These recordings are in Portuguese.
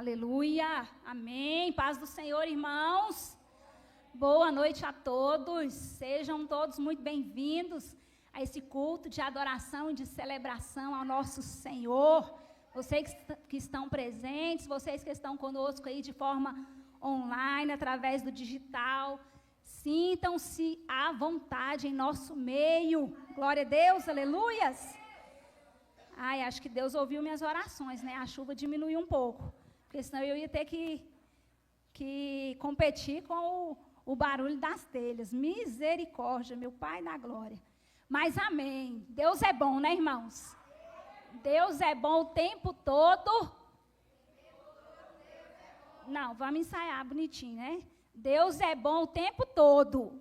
Aleluia, amém, paz do Senhor, irmãos, boa noite a todos, sejam todos muito bem-vindos a esse culto de adoração e de celebração ao nosso Senhor. Vocês que estão presentes, vocês que estão conosco aí de forma online, através do digital, sintam-se à vontade em nosso meio, glória a Deus, aleluias. Ai, acho que Deus ouviu minhas orações, né, a chuva diminuiu um pouco. Porque senão eu ia ter que competir com o barulho das telhas. Misericórdia, meu Pai da glória. Mas amém. Deus é bom, né, irmãos? Deus é bom o tempo todo. Não, vamos ensaiar bonitinho, né? Deus é bom o tempo todo.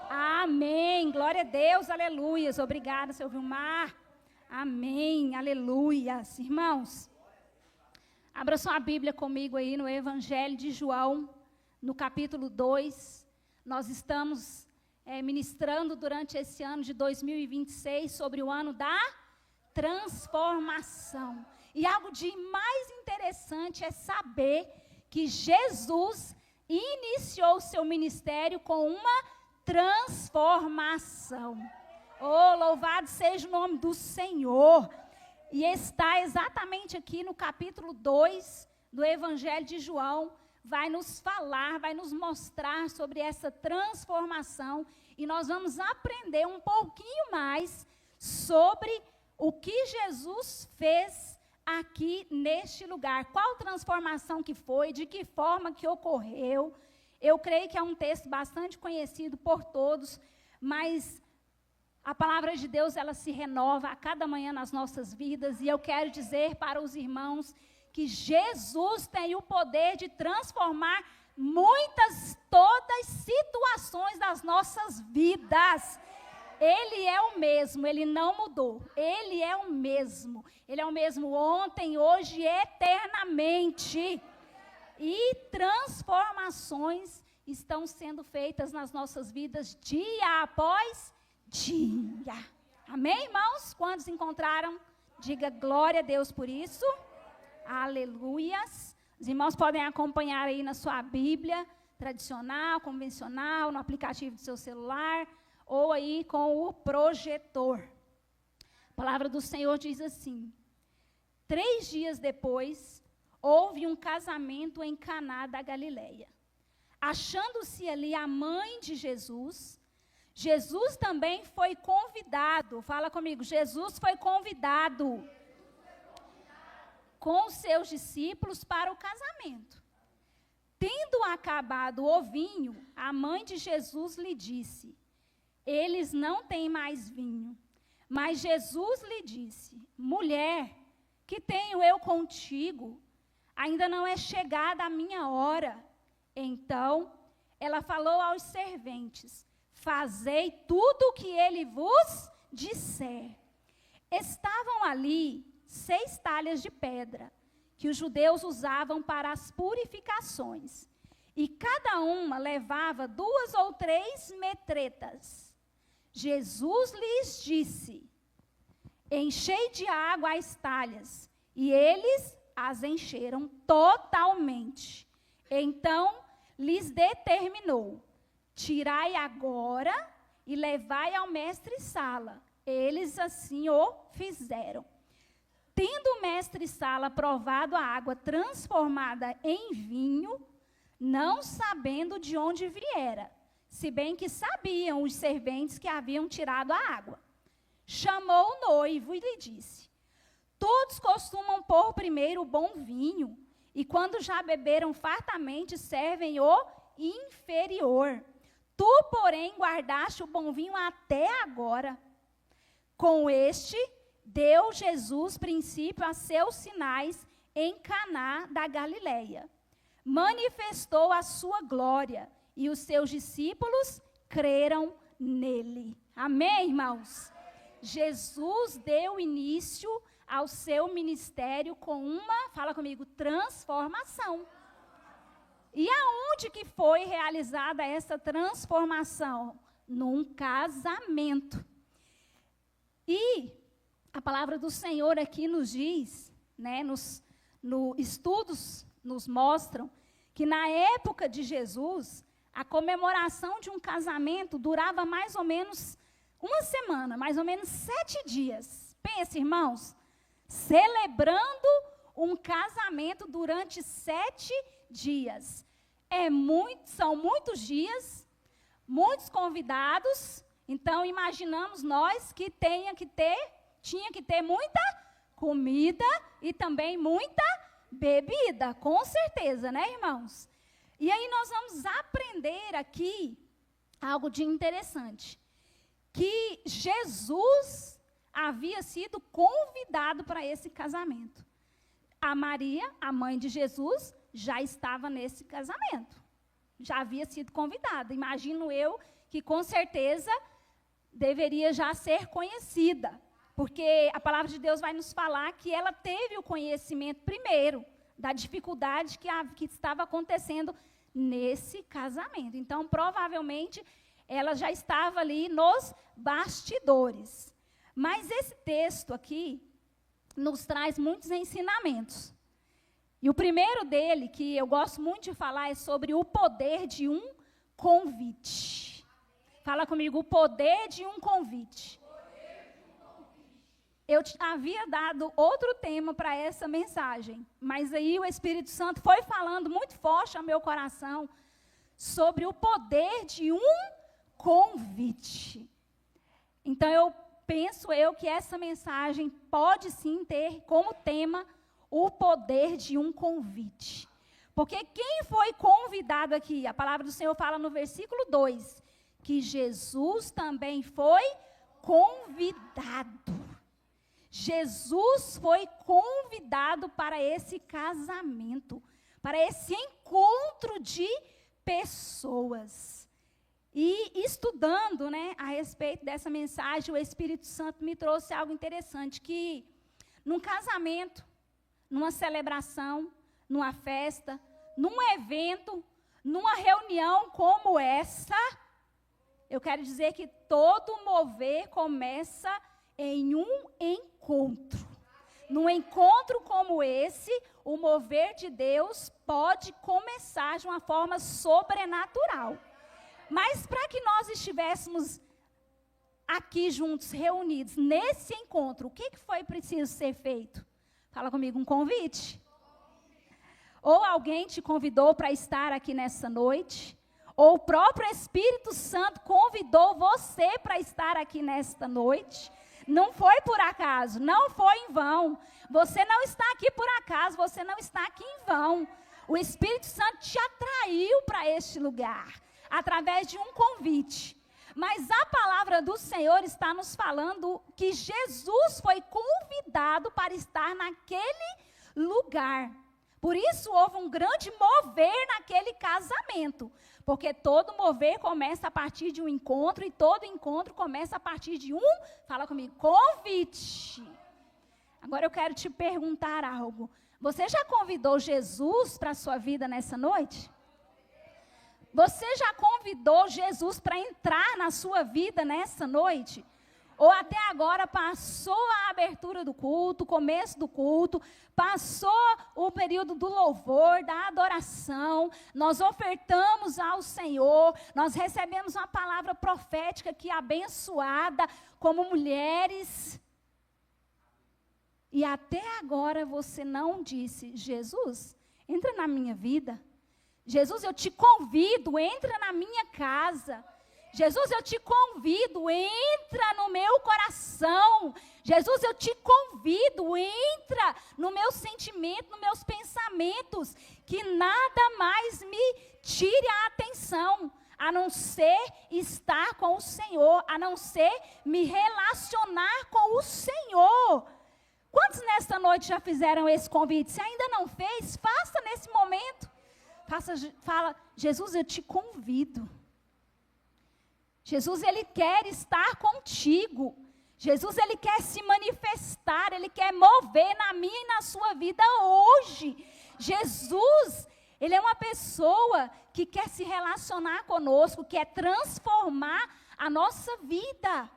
Amém. Glória a Deus, aleluias. Obrigada, seu Vilmar. Amém, aleluias. Irmãos, abra sua Bíblia comigo aí no Evangelho de João, no capítulo 2. Nós estamos ministrando durante esse ano de 2026 sobre o ano da transformação. E algo de mais interessante é saber que Jesus iniciou o seu ministério com uma transformação. Oh, louvado seja o nome do Senhor. E está exatamente aqui no capítulo 2 do Evangelho de João, vai nos falar, vai nos mostrar sobre essa transformação, e nós vamos aprender um pouquinho mais sobre o que Jesus fez aqui neste lugar. Qual transformação que foi, de que forma que ocorreu. Eu creio que é um texto bastante conhecido por todos, mas a palavra de Deus, ela se renova a cada manhã nas nossas vidas, e eu quero dizer para os irmãos que Jesus tem o poder de transformar todas situações das nossas vidas. Ele é o mesmo, ele não mudou, ele é o mesmo. Ele é o mesmo ontem, hoje e eternamente. E transformações estão sendo feitas nas nossas vidas dia após dia. Amém, irmãos? Quantos encontraram? Diga glória a Deus por isso. Aleluias. Os irmãos podem acompanhar aí na sua Bíblia, tradicional, convencional, no aplicativo do seu celular, ou aí com o projetor. A palavra do Senhor diz assim: 3 dias depois, houve um casamento em Caná da Galileia. Achando-se ali a mãe de Jesus, Jesus também foi convidado. Fala comigo, Jesus foi convidado com seus discípulos para o casamento. Tendo acabado o vinho, a mãe de Jesus lhe disse: eles não têm mais vinho. Mas Jesus lhe disse: mulher, que tenho eu contigo? Ainda não é chegada a minha hora. Então, ela falou aos serventes: fazei tudo o que ele vos disser. Estavam ali 6 talhas de pedra, que os judeus usavam para as purificações, e cada uma levava 2 ou 3 metretas. Jesus lhes disse: enchei de água as talhas, e eles as encheram totalmente. Então lhes determinou: tirai agora e levai ao mestre-sala. Eles assim o fizeram. Tendo o mestre-sala provado a água transformada em vinho, não sabendo de onde viera, se bem que sabiam os serventes que haviam tirado a água, chamou o noivo e lhe disse: todos costumam pôr primeiro o bom vinho, e quando já beberam fartamente, servem o inferior. Tu, porém, guardaste o bom vinho até agora. Com este, deu Jesus princípio a seus sinais em Caná da Galileia. Manifestou a sua glória, e os seus discípulos creram nele. Amém, irmãos? Jesus deu início ao seu ministério com uma, fala comigo, transformação. E aonde que foi realizada essa transformação? Num casamento. E a palavra do Senhor aqui nos diz, né, nos estudos nos mostram que na época de Jesus, a comemoração de um casamento durava mais ou menos uma semana, mais ou menos 7 dias. Pensa, irmãos, celebrando um casamento durante 7 dias. São muitos dias, muitos convidados. Então, imaginamos nós que tinha que ter muita comida e também muita bebida, com certeza, né, irmãos? E aí nós vamos aprender aqui algo de interessante, que Jesus havia sido convidado para esse casamento. A Maria, a mãe de Jesus, já estava nesse casamento, já havia sido convidada. Imagino eu que com certeza deveria já ser conhecida, porque a palavra de Deus vai nos falar que ela teve o conhecimento primeiro da dificuldade que estava acontecendo nesse casamento. Então, provavelmente, ela já estava ali nos bastidores. Mas esse texto aqui nos traz muitos ensinamentos. E o primeiro dele, que eu gosto muito de falar, é sobre o poder de um convite. Fala comigo, o poder de um convite. Eu havia dado outro tema para essa mensagem, mas aí o Espírito Santo foi falando muito forte ao meu coração sobre o poder de um convite. Então, eu penso que essa mensagem pode sim ter como tema o poder de um convite. Porque quem foi convidado aqui? A palavra do Senhor fala no versículo 2, que Jesus também foi convidado. Jesus foi convidado para esse casamento, para esse encontro de pessoas. E estudando, a respeito dessa mensagem, o Espírito Santo me trouxe algo interessante, que num casamento, numa celebração, numa festa, num evento, numa reunião como essa, eu quero dizer que todo mover começa em um encontro. Num encontro como esse, o mover de Deus pode começar de uma forma sobrenatural. Mas para que nós estivéssemos aqui juntos, reunidos, nesse encontro, o que foi preciso ser feito? Fala comigo, um convite. Ou alguém te convidou para estar aqui nessa noite, ou o próprio Espírito Santo convidou você para estar aqui nesta noite. Não foi por acaso, não foi em vão. Você não está aqui por acaso, você não está aqui em vão. O Espírito Santo te atraiu para este lugar, através de um convite. Mas a palavra do Senhor está nos falando que Jesus foi convidado para estar naquele lugar. Por isso houve um grande mover naquele casamento. Porque todo mover começa a partir de um encontro e todo encontro começa a partir de fala comigo, convite. Agora eu quero te perguntar algo. Você já convidou Jesus para a sua vida nessa noite? Você já convidou Jesus para entrar na sua vida nessa noite? Ou até agora passou a abertura do culto, o começo do culto, passou o período do louvor, da adoração, nós ofertamos ao Senhor, nós recebemos uma palavra profética aqui abençoada como mulheres. E até agora você não disse, Jesus, entra na minha vida. Jesus, eu te convido, entra na minha casa. Jesus, eu te convido, entra no meu coração. Jesus, eu te convido, entra no meu sentimento, nos meus pensamentos, que nada mais me tire a atenção, a não ser estar com o Senhor, a não ser me relacionar com o Senhor. Quantos nesta noite já fizeram esse convite? Se ainda não fez, faça nesse momento. Fala, Jesus, eu te convido. Jesus, Ele quer estar contigo. Jesus, Ele quer se manifestar, Ele quer mover na minha e na sua vida hoje. Jesus, Ele é uma pessoa que quer se relacionar conosco, quer transformar a nossa vida.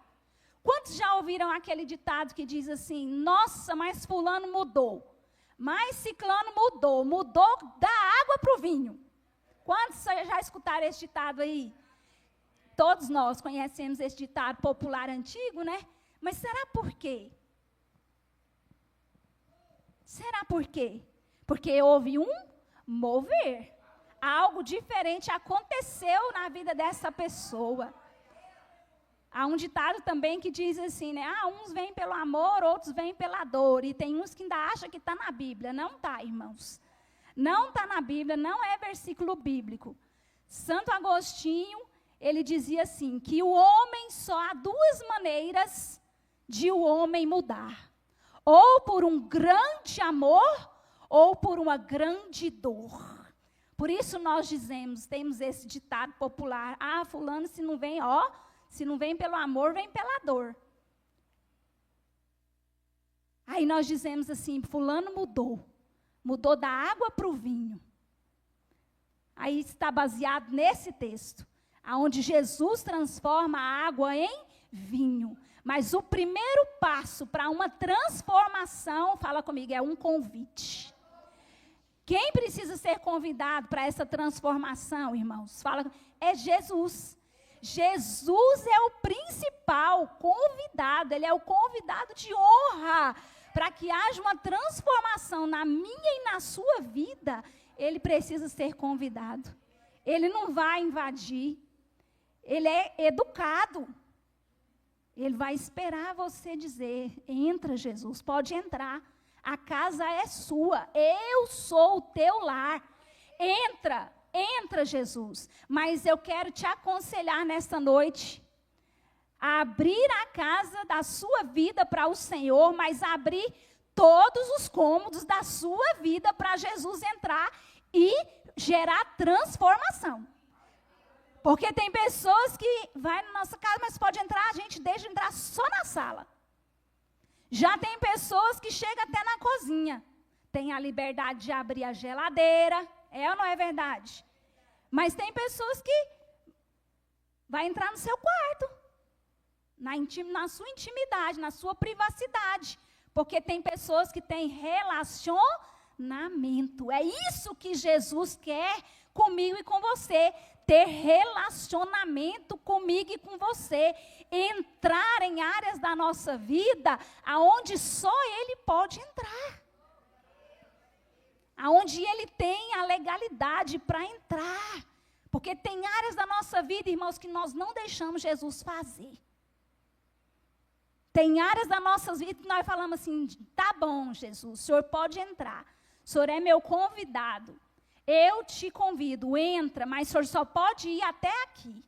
Quantos já ouviram aquele ditado que diz assim, nossa, mas fulano mudou. Mas ciclano mudou da água para o vinho. Quantos já escutaram esse ditado aí? Todos nós conhecemos esse ditado popular antigo, né? Mas será por quê? Será por quê? Porque houve um mover. Algo diferente aconteceu na vida dessa pessoa. Há um ditado também que diz assim, né? Uns vêm pelo amor, outros vêm pela dor. E tem uns que ainda acham que está na Bíblia. Não está, irmãos. Não está na Bíblia, não é versículo bíblico. Santo Agostinho, ele dizia assim, que o homem só há duas maneiras de o homem mudar. Ou por um grande amor, ou por uma grande dor. Por isso nós dizemos, temos esse ditado popular, fulano se não vem pelo amor, vem pela dor. Aí nós dizemos assim, fulano mudou da água para o vinho. Aí está baseado nesse texto, onde Jesus transforma a água em vinho. Mas o primeiro passo para uma transformação, fala comigo, é um convite. Quem precisa ser convidado para essa transformação, irmãos? É Jesus. Jesus é o principal convidado, ele é o convidado de honra. Para que haja uma transformação na minha e na sua vida, ele precisa ser convidado. Ele não vai invadir, ele é educado. Ele vai esperar você dizer, entra Jesus, pode entrar. A casa é sua, eu sou o teu lar. Entra Jesus. Mas eu quero te aconselhar nesta noite a abrir a casa da sua vida para o Senhor, mas abrir todos os cômodos da sua vida para Jesus entrar e gerar transformação. Porque tem pessoas que vai na nossa casa, mas pode entrar, a gente deixa entrar só na sala. Já tem pessoas que chegam até na cozinha. Tem a liberdade de abrir a geladeira, é ou não é verdade? Mas tem pessoas que vai entrar no seu quarto, na sua intimidade, na sua privacidade. Porque tem pessoas que têm relacionamento. É isso que Jesus quer comigo e com você. Ter relacionamento comigo e com você. Entrar em áreas da nossa vida aonde só Ele pode entrar. Aonde Ele tem a legalidade para entrar. Porque tem áreas da nossa vida, irmãos, que nós não deixamos Jesus fazer. Tem áreas da nossa vida que nós falamos assim, tá bom, Jesus, o Senhor pode entrar. O Senhor é meu convidado. Eu te convido, entra, mas o Senhor só pode ir até aqui.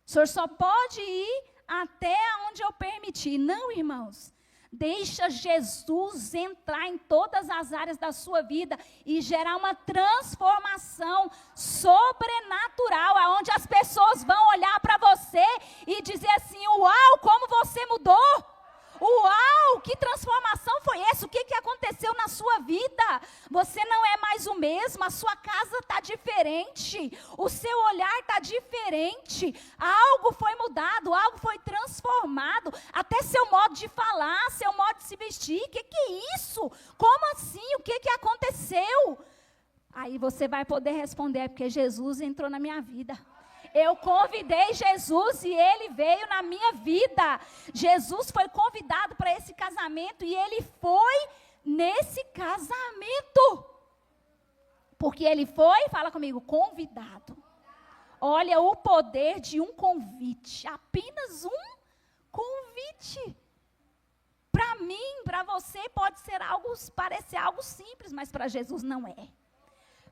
O Senhor só pode ir até onde eu permitir. Não, irmãos. Deixa Jesus entrar em todas as áreas da sua vida e gerar uma transformação sobrenatural, aonde as pessoas vão olhar para você e dizer assim, uau, como você mudou! Uau, que transformação foi essa? O que aconteceu na sua vida? Você não é mais o mesmo, a sua casa está diferente, o seu olhar está diferente, algo foi mudado, algo foi transformado, até seu modo de falar, seu modo de se vestir. O que é isso? Como assim? O que aconteceu? Aí você vai poder responder, porque Jesus entrou na minha vida. Eu convidei Jesus e Ele veio na minha vida. Jesus foi convidado para esse casamento e Ele foi nesse casamento. Porque Ele foi, fala comigo, convidado. Olha o poder de um convite. Apenas um convite. Para mim, para você, pode ser parecer algo simples, mas para Jesus não é.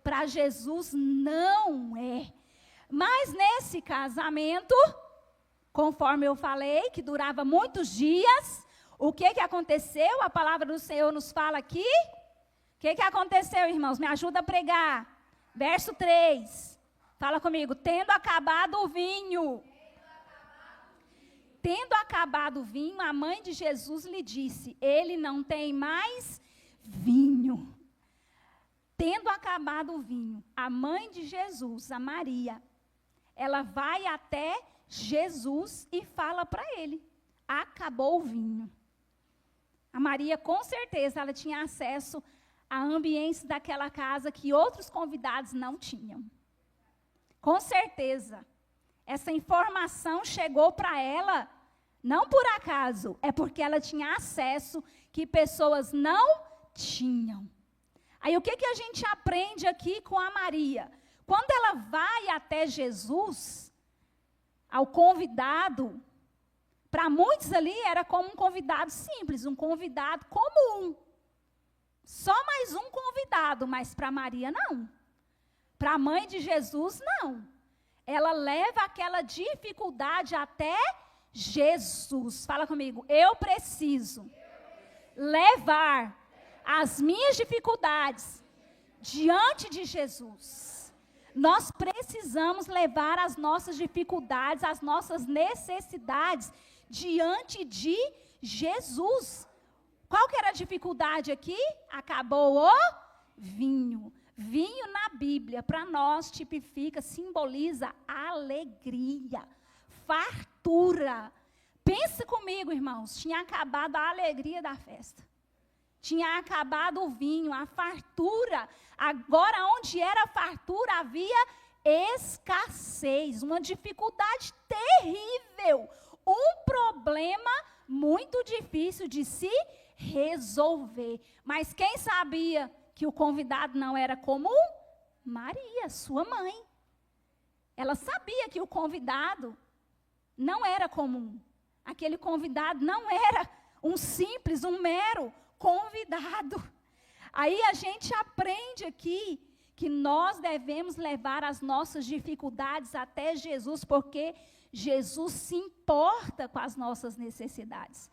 Para Jesus não é. Mas nesse casamento, conforme eu falei, que durava muitos dias, o que aconteceu? A palavra do Senhor nos fala aqui. O que aconteceu, irmãos? Me ajuda a pregar. Verso 3. Fala comigo. Tendo acabado o vinho. Tendo acabado o vinho, a mãe de Jesus lhe disse, ele não tem mais vinho. Tendo acabado o vinho, a mãe de Jesus, a Maria, ela vai até Jesus e fala para ele, acabou o vinho. A Maria, com certeza, ela tinha acesso a ambientes daquela casa que outros convidados não tinham. Com certeza. Essa informação chegou para ela, não por acaso, é porque ela tinha acesso que pessoas não tinham. Aí o que a gente aprende aqui com a Maria? Quando ela vai até Jesus, ao convidado, para muitos ali era como um convidado simples, um convidado comum. Só mais um convidado, mas para Maria não. Para a mãe de Jesus, não. Ela leva aquela dificuldade até Jesus. Fala comigo, eu preciso levar as minhas dificuldades diante de Jesus. Nós precisamos levar as nossas dificuldades, as nossas necessidades diante de Jesus. Qual que era a dificuldade aqui? Acabou o vinho. Vinho na Bíblia, para nós, tipifica, simboliza alegria, fartura. Pensa comigo, irmãos, tinha acabado a alegria da festa. Tinha acabado o vinho, a fartura. Agora, onde era fartura, havia escassez, uma dificuldade terrível, um problema muito difícil de se resolver. Mas quem sabia que o convidado não era comum? Maria, sua mãe. Ela sabia que o convidado não era comum. Aquele convidado não era um simples, um mero convidado. Aí a gente aprende aqui que nós devemos levar as nossas dificuldades até Jesus, porque Jesus se importa com as nossas necessidades.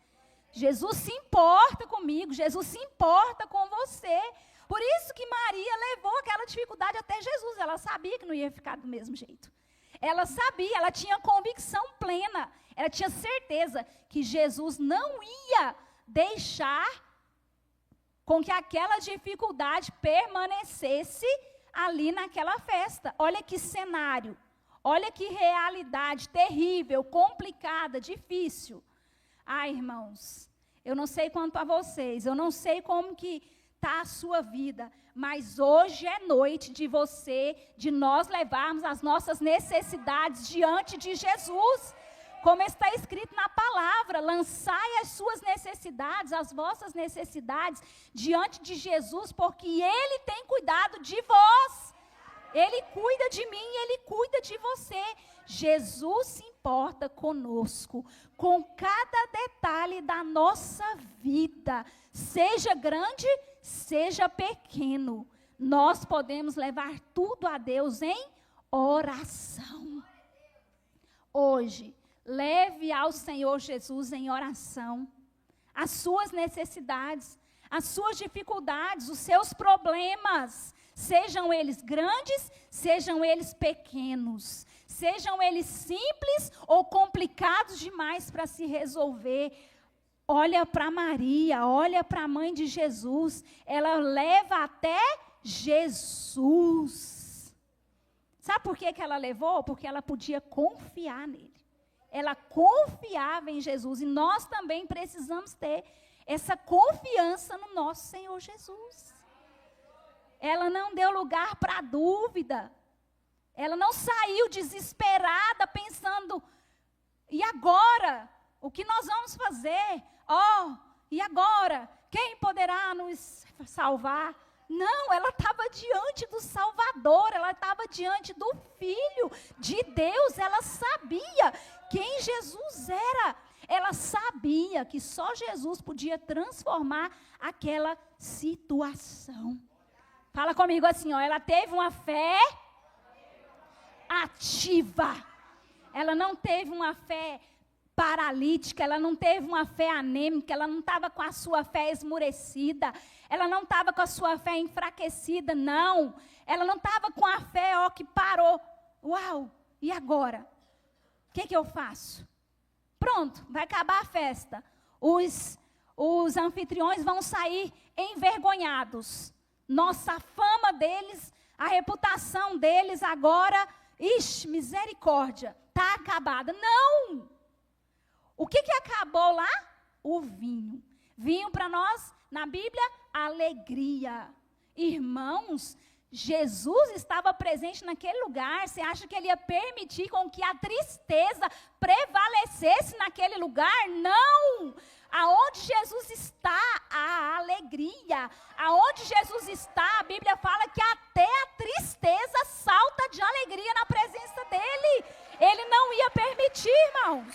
Jesus se importa comigo, Jesus se importa com você. Por isso que Maria levou aquela dificuldade até Jesus. Ela sabia que não ia ficar do mesmo jeito. Ela sabia, ela tinha convicção plena. Ela tinha certeza que Jesus não ia deixar com que aquela dificuldade permanecesse ali naquela festa. Olha que cenário. Olha que realidade terrível, complicada, difícil. Ai, irmãos, eu não sei quanto a vocês, eu não sei como que está a sua vida, mas hoje é noite de nós levarmos as nossas necessidades diante de Jesus. Como está escrito na palavra, lançai as suas necessidades, as vossas necessidades diante de Jesus, porque Ele tem cuidado de vós. Ele cuida de mim, Ele cuida de você. Jesus se importa conosco, com cada detalhe da nossa vida, seja grande, seja pequeno. Nós podemos levar tudo a Deus em oração. Hoje, leve ao Senhor Jesus em oração as suas necessidades, as suas dificuldades, os seus problemas, sejam eles grandes, sejam eles pequenos, sejam eles simples ou complicados demais para se resolver. Olha para Maria, olha para a mãe de Jesus, ela leva até Jesus. Sabe por que ela levou? Porque ela podia confiar nele. Ela confiava em Jesus e nós também precisamos ter essa confiança no nosso Senhor Jesus. Ela não deu lugar para dúvida. Ela não saiu desesperada pensando, e agora? O que nós vamos fazer? E agora? Quem poderá nos salvar? Não, ela estava diante do Salvador, ela estava diante do Filho de Deus, ela sabia quem Jesus era. Ela sabia que só Jesus podia transformar aquela situação. Fala comigo assim, ela teve uma fé ativa. Ela não teve uma fé paralítica, ela não teve uma fé anêmica, ela não estava com a sua fé esmurecida, ela não estava com a sua fé enfraquecida, não. Ela não estava com a fé, que parou. Uau, e agora? O que eu faço? Pronto, vai acabar a festa. Os anfitriões vão sair envergonhados. Nossa, a fama deles, a reputação deles agora, misericórdia, está acabada. Não! O que acabou lá? O vinho. Vinho para nós, na Bíblia, alegria. Irmãos, Jesus estava presente naquele lugar. Você acha que ele ia permitir com que a tristeza prevalecesse naquele lugar? Não! Aonde Jesus está, a alegria. Aonde Jesus está, a Bíblia fala que até a tristeza salta de alegria na presença dele. Ele não ia permitir, irmãos.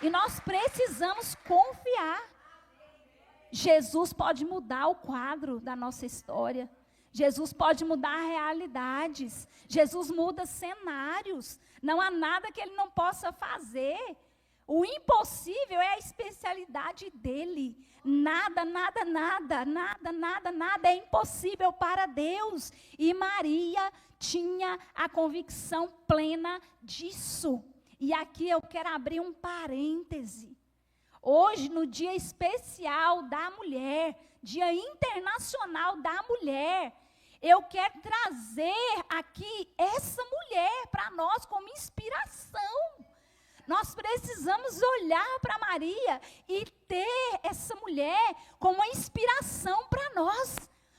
E nós precisamos confiar. Jesus pode mudar o quadro da nossa história. Jesus pode mudar realidades. Jesus muda cenários. Não há nada que ele não possa fazer. O impossível é a especialidade dele. Nada é impossível para Deus. E Maria tinha a convicção plena disso. E aqui eu quero abrir um parêntese. Hoje, no Dia Especial da Mulher, Dia Internacional da Mulher, eu quero trazer aqui essa mulher para nós como inspiração. Nós precisamos olhar para Maria e ter essa mulher como uma inspiração para nós.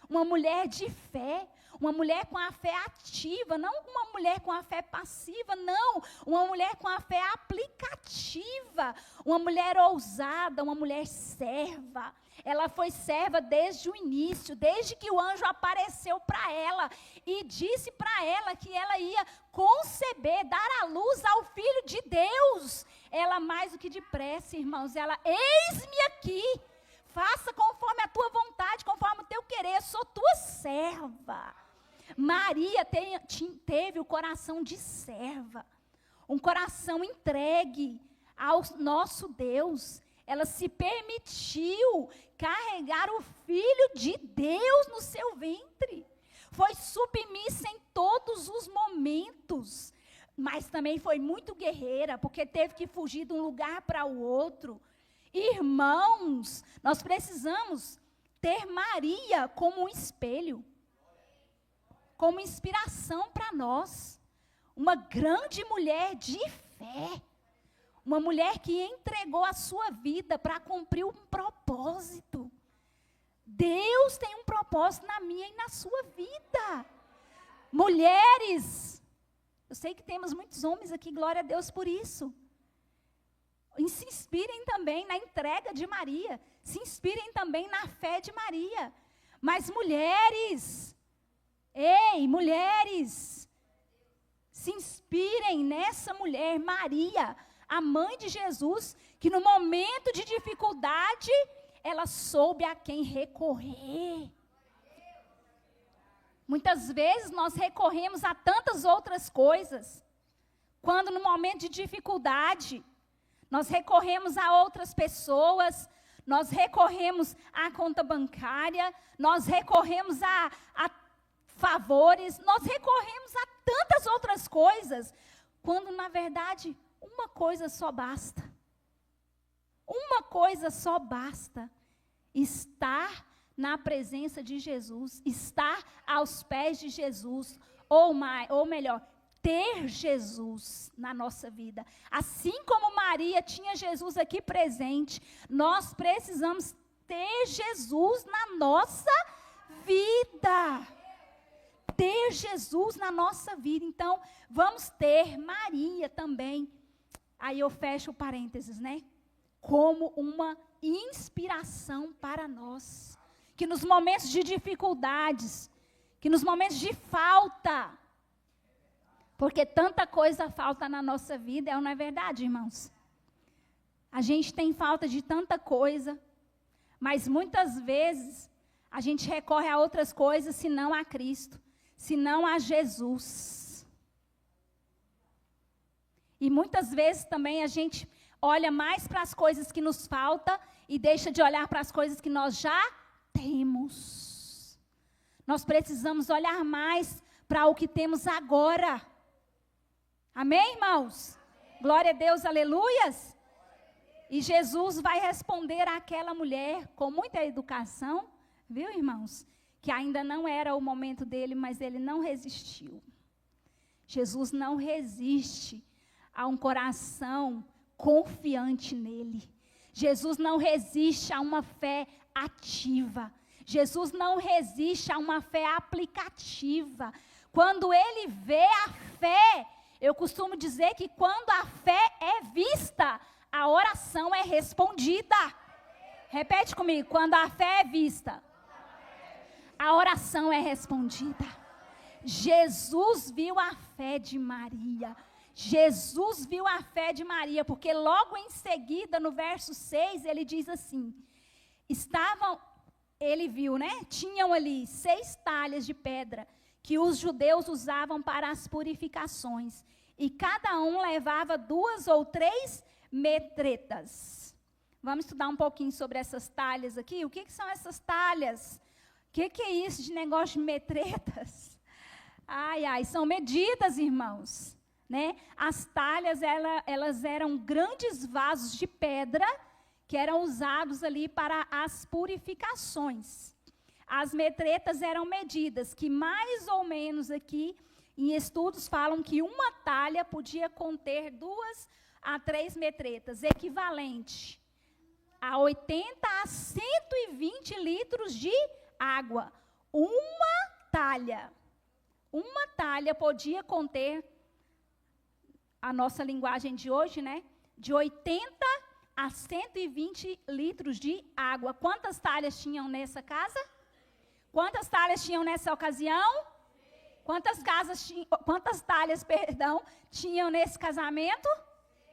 Uma mulher de fé, uma mulher com a fé ativa, não uma mulher com a fé passiva, não. Uma mulher com a fé aplicativa, uma mulher ousada, uma mulher serva. Ela foi serva desde o início, desde que o anjo apareceu para ela e disse para ela que ela ia conceber, dar à luz ao Filho de Deus. Ela mais do que depressa, irmãos, ela, eis-me aqui, faça conforme a tua vontade, conforme o teu querer, sou tua serva. Maria teve o coração de serva, um coração entregue ao nosso Deus. Ela se permitiu carregar o Filho de Deus no seu ventre. Foi submissa em todos os momentos, mas também foi muito guerreira, porque teve que fugir de um lugar para o outro. Irmãos, nós precisamos ter Maria como um espelho, como inspiração para nós. Uma grande mulher de fé. Uma mulher que entregou a sua vida para cumprir um propósito. Deus tem um propósito na minha e na sua vida. Mulheres, eu sei que temos muitos homens aqui, glória a Deus por isso. Se inspirem também na entrega de Maria. Se inspirem também na fé de Maria. Mas mulheres, mulheres, se inspirem nessa mulher, Maria, a mãe de Jesus, que no momento de dificuldade, ela soube a quem recorrer. Muitas vezes nós recorremos a tantas outras coisas, quando no momento de dificuldade, nós recorremos a outras pessoas, nós recorremos à conta bancária, nós recorremos a favores, nós recorremos a tantas outras coisas, quando na verdade uma coisa só basta. Uma coisa só basta. Estar na presença de Jesus, estar aos pés de Jesus, ou melhor, ter Jesus na nossa vida. Assim como Maria tinha Jesus aqui presente, nós precisamos ter Jesus na nossa vida. Ter Jesus na nossa vida. Então, vamos ter Maria também. Aí eu fecho o parênteses, né? Como uma inspiração para nós. Que nos momentos de dificuldades, que nos momentos de falta, porque tanta coisa falta na nossa vida, não é verdade, irmãos? A gente tem falta de tanta coisa, mas muitas vezes a gente recorre a outras coisas, senão a Cristo, senão a Jesus. E muitas vezes também a gente olha mais para as coisas que nos faltam e deixa de olhar para as coisas que nós já temos. Nós precisamos olhar mais para o que temos agora. Amém, irmãos? Amém. Glória a Deus, aleluias. E Jesus vai responder àquela mulher com muita educação, viu, irmãos? Que ainda não era o momento dele, mas ele não resistiu. Jesus não resiste a um coração confiante nele. Jesus não resiste a uma fé ativa. Jesus não resiste a uma fé aplicativa. Quando ele vê a fé, eu costumo dizer que quando a fé é vista, a oração é respondida. Repete comigo, quando a fé é vista, a oração é respondida. Jesus viu a fé de Maria. Jesus viu a fé de Maria, porque logo em seguida, no verso 6, ele diz assim, ele viu, né? Tinham ali 6 talhas de pedra, que os judeus usavam para as purificações, e cada um levava 2 ou 3 metretas. Vamos estudar um pouquinho sobre essas talhas aqui. O que são essas talhas? O que é isso de negócio de metretas? São medidas, irmãos, né? As talhas, elas eram grandes vasos de pedra, que eram usados ali para as purificações. As metretas eram medidas, que mais ou menos aqui, em estudos, falam que uma talha podia conter 2 a 3 metretas, equivalente a 80 a 120 litros de água. Uma talha podia conter, a nossa linguagem de hoje, né? De 80 a 120 litros de água. Quantas talhas tinham nessa casa? Quantas talhas tinham nessa ocasião? Quantas talhas, tinham nesse casamento?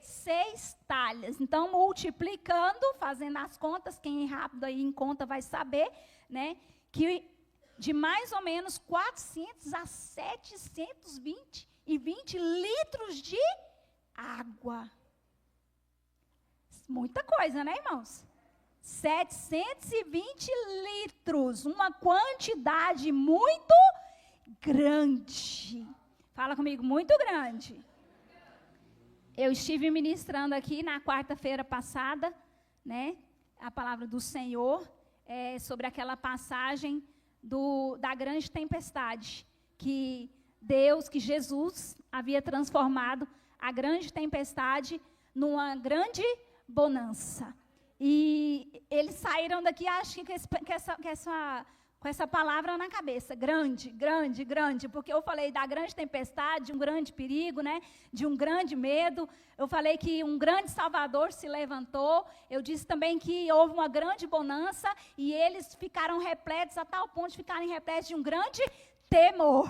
6 talhas. Então, multiplicando, fazendo as contas, quem é rápido aí em conta vai saber, né? Que de mais ou menos 400 a 720 litros de água. Muita coisa, né, irmãos? 720 litros, uma quantidade muito grande. Fala comigo, muito grande. Eu estive ministrando aqui na quarta-feira passada, né, a palavra do Senhor, sobre aquela passagem da grande tempestade, que Jesus havia transformado a grande tempestade numa grande bonança. E eles saíram daqui, acho que com essa palavra na cabeça, grande, grande, grande, porque eu falei da grande tempestade, de um grande perigo, né, de um grande medo. Eu falei que um grande Salvador se levantou. Eu disse também que houve uma grande bonança e eles ficaram repletos, a tal ponto de ficarem repletos de um grande temor.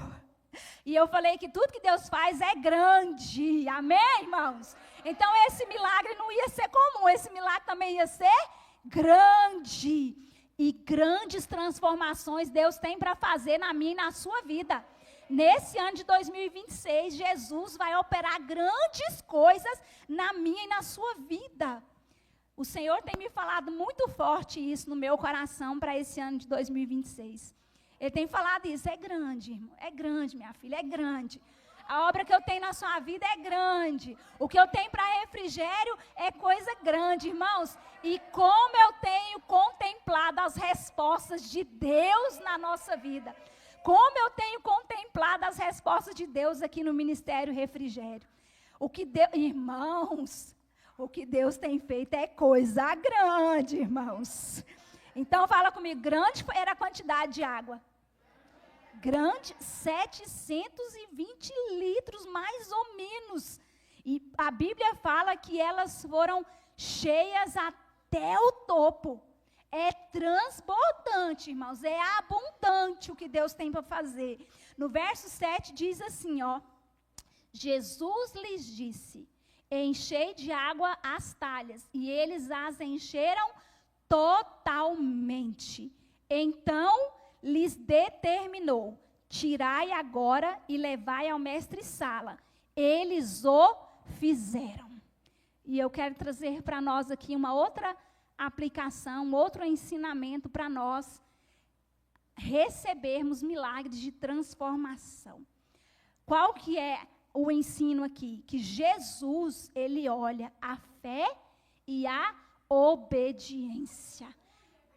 E eu falei que tudo que Deus faz é grande, amém, irmãos? Então esse milagre não ia ser comum, esse milagre também ia ser grande. E grandes transformações Deus tem para fazer na minha e na sua vida. Nesse ano de 2026, Jesus vai operar grandes coisas na minha e na sua vida. O Senhor tem me falado muito forte isso no meu coração para esse ano de 2026. Ele tem falado isso, é grande, irmão, é grande, minha filha, é grande. A obra que eu tenho na sua vida é grande. O que eu tenho para refrigério é coisa grande, irmãos. E como eu tenho contemplado as respostas de Deus na nossa vida. Como eu tenho contemplado as respostas de Deus aqui no Ministério Refrigério. Irmãos, o que Deus tem feito é coisa grande, irmãos. Então fala comigo, grande era a quantidade de água. Grande, 720 litros, mais ou menos. E a Bíblia fala que elas foram cheias até o topo. É transbordante, irmãos, é abundante o que Deus tem para fazer. No verso 7 diz assim, ó. Jesus lhes disse, enchei de água as talhas, e eles as encheram totalmente. Então lhes determinou, tirai agora e levai ao mestre-sala. Eles o fizeram. E eu quero trazer para nós aqui uma outra aplicação, outro ensinamento para nós recebermos milagres de transformação. Qual que é o ensino aqui? Que Jesus, ele olha a fé e a obediência.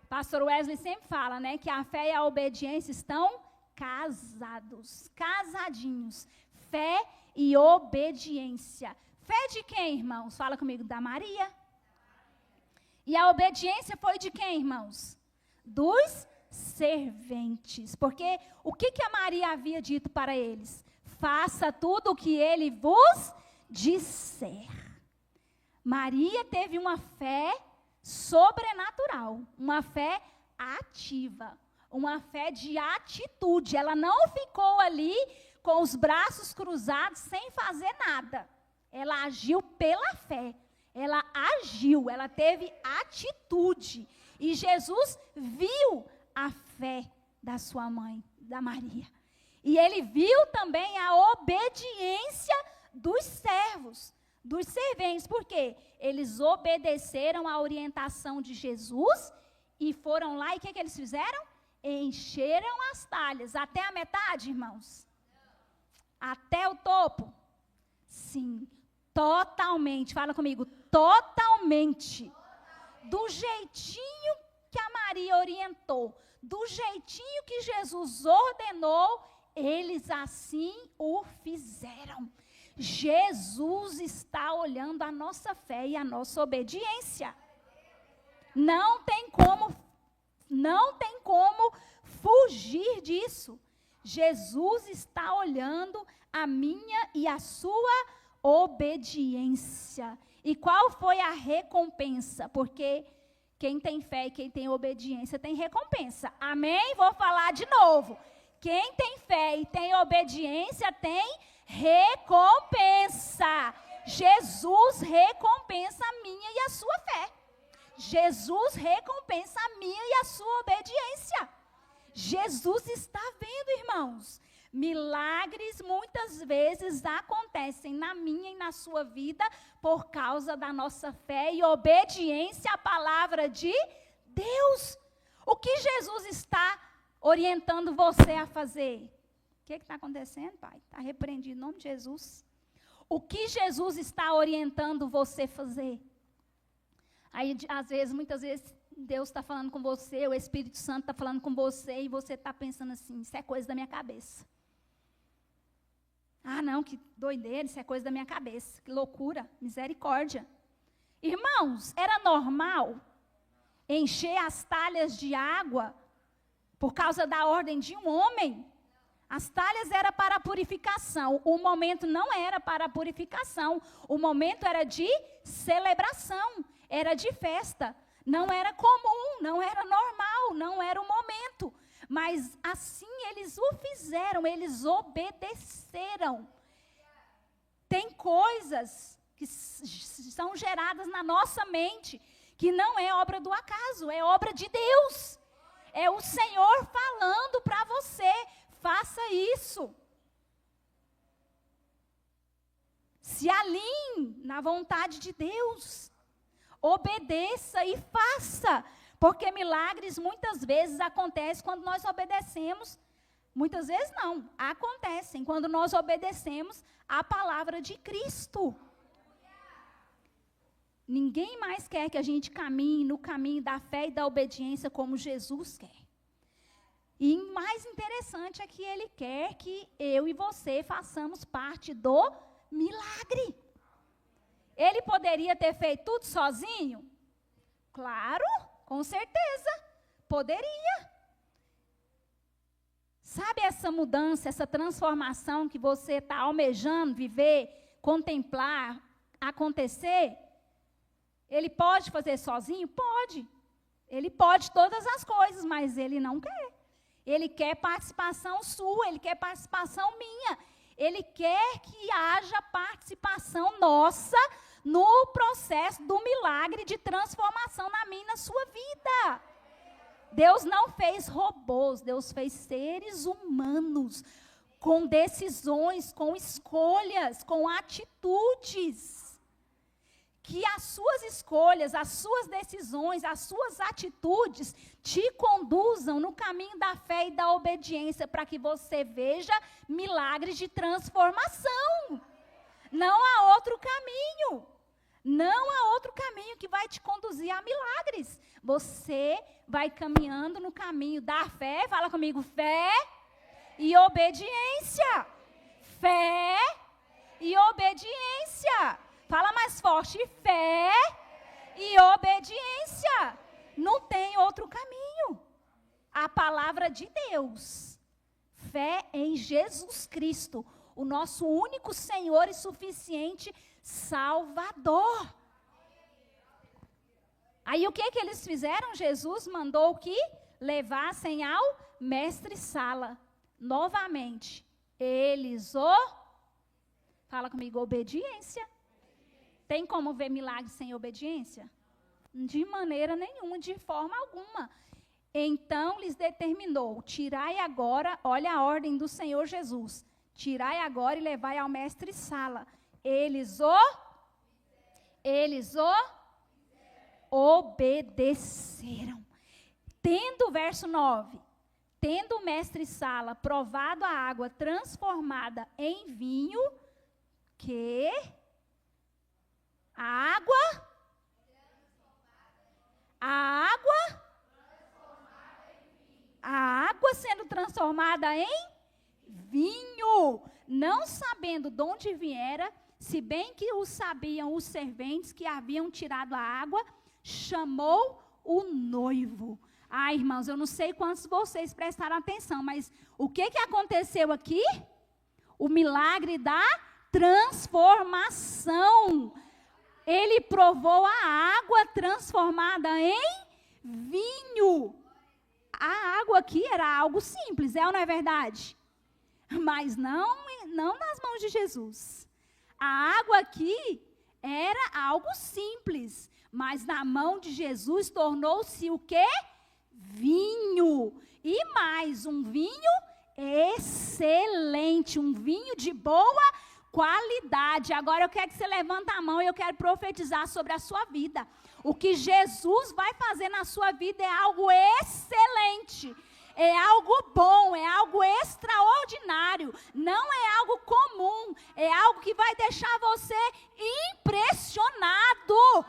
Pastor Wesley sempre fala, né, que a fé e a obediência estão casados, casadinhos. Fé e obediência. Fé de quem, irmãos? Fala comigo, da Maria. E a obediência foi de quem, irmãos? Dos serventes. Porque o que a Maria havia dito para eles? Faça tudo o que ele vos disser. Maria teve uma fé sobrenatural, uma fé ativa, uma fé de atitude. Ela não ficou ali com os braços cruzados sem fazer nada. Ela agiu pela fé. Ela agiu, ela teve atitude. E Jesus viu a fé da sua mãe, da Maria. E ele viu também a obediência dos servos, dos serventes. Por quê? Eles obedeceram à orientação de Jesus e foram lá, e o que eles fizeram? Encheram as talhas. Até a metade, irmãos? Até o topo? Sim, totalmente. Fala comigo, totalmente. Do jeitinho que a Maria orientou, do jeitinho que Jesus ordenou, eles assim o fizeram. Jesus está olhando a nossa fé e a nossa obediência. Não tem como fugir disso. Jesus está olhando a minha e a sua obediência. E qual foi a recompensa? Porque quem tem fé e quem tem obediência tem recompensa. Amém? Vou falar de novo. Quem tem fé e tem obediência tem recompensa. Jesus recompensa a minha e a sua fé. Jesus recompensa a minha e a sua obediência. Jesus está vendo, irmãos. Milagres muitas vezes acontecem na minha e na sua vida por causa da nossa fé e obediência à palavra de Deus. O que Jesus está orientando você a fazer? O que está acontecendo, pai? Está repreendido em nome de Jesus. O que Jesus está orientando você a fazer? Aí, às vezes, muitas vezes, Deus está falando com você, o Espírito Santo está falando com você, e você está pensando assim, isso é coisa da minha cabeça. Ah, não, que doideira, isso é coisa da minha cabeça. Que loucura, misericórdia. Irmãos, era normal encher as talhas de água por causa da ordem de um homem? As talhas eram para a purificação. O momento não era para a purificação. O momento era de celebração, era de festa. Não era comum, não era normal, não era o momento. Mas assim eles o fizeram, eles obedeceram. Tem coisas que são geradas na nossa mente, que não é obra do acaso, é obra de Deus. É o Senhor falando para você, faça isso. Se alinhe na vontade de Deus. Obedeça e faça. Porque milagres muitas vezes acontecem quando nós obedecemos. Muitas vezes não, acontecem quando nós obedecemos a palavra de Cristo. Ninguém mais quer que a gente caminhe no caminho da fé e da obediência como Jesus quer. E o mais interessante é que Ele quer que eu e você façamos parte do milagre. Ele poderia ter feito tudo sozinho? Claro, com certeza, poderia. Sabe essa mudança, essa transformação que você está almejando viver, contemplar, acontecer? Ele pode fazer sozinho? Pode. Ele pode todas as coisas, mas Ele não quer. Ele quer participação sua, Ele quer participação minha. Ele quer que haja participação nossa no processo do milagre de transformação na minha e na sua vida. Deus não fez robôs, Deus fez seres humanos, com decisões, com escolhas, com atitudes. Que as suas escolhas, as suas decisões, as suas atitudes te conduzam no caminho da fé e da obediência, para que você veja milagres de transformação. Não há outro caminho. Não há outro caminho que vai te conduzir a milagres. Você vai caminhando no caminho da fé. Fala comigo, fé e obediência. Fé e obediência. Fala mais forte, fé e obediência. Não tem outro caminho. A palavra de Deus. Fé em Jesus Cristo, o nosso único Senhor e suficiente Salvador. Aí o que eles fizeram? Jesus mandou que levassem ao mestre-sala. Novamente, eles fala comigo, obediência. Tem como ver milagre sem obediência? De maneira nenhuma, de forma alguma. Então lhes determinou, tirai agora, olha a ordem do Senhor Jesus, tirai agora e levai ao mestre-sala. Eles obedeceram. Tendo, verso 9, tendo o mestre-sala provado a água transformada em vinho, que a água sendo transformada em vinho, não sabendo de onde viera, se bem que o sabiam os serventes que haviam tirado a água, chamou o noivo. Ah, irmãos, eu não sei quantos de vocês prestaram atenção, mas o que aconteceu aqui? O milagre da transformação. Ele provou a água transformada em vinho. A água aqui era algo simples, é ou não é verdade? Mas não nas mãos de Jesus. A água aqui era algo simples, mas na mão de Jesus tornou-se o quê? Vinho. E mais, um vinho excelente, um vinho de boa qualidade. Agora eu quero que você levante a mão e eu quero profetizar sobre a sua vida. O que Jesus vai fazer na sua vida é algo excelente. É algo bom, é algo extraordinário, não é algo comum, é algo que vai deixar você impressionado.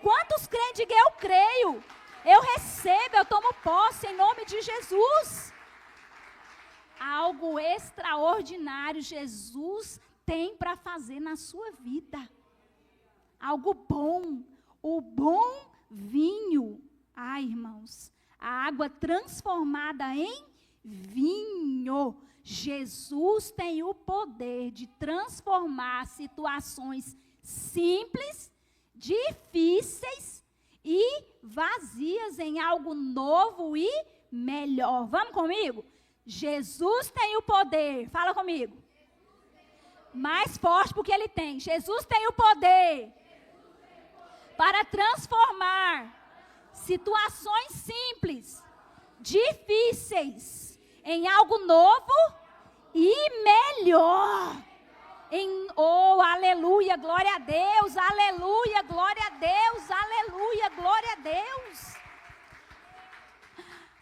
Quantos creem? Diga, eu creio, eu recebo, eu tomo posse em nome de Jesus. Algo extraordinário Jesus tem para fazer na sua vida. Algo bom, o bom vinho. Ai, irmãos, a água transformada em vinho. Jesus tem o poder de transformar situações simples, difíceis e vazias em algo novo e melhor. Vamos comigo? Jesus tem o poder. Fala comigo. Mais forte porque ele tem. Jesus tem o poder para transformar situações simples, difíceis, em algo novo e melhor. Oh, aleluia, glória a Deus, aleluia, glória a Deus, aleluia, glória a Deus.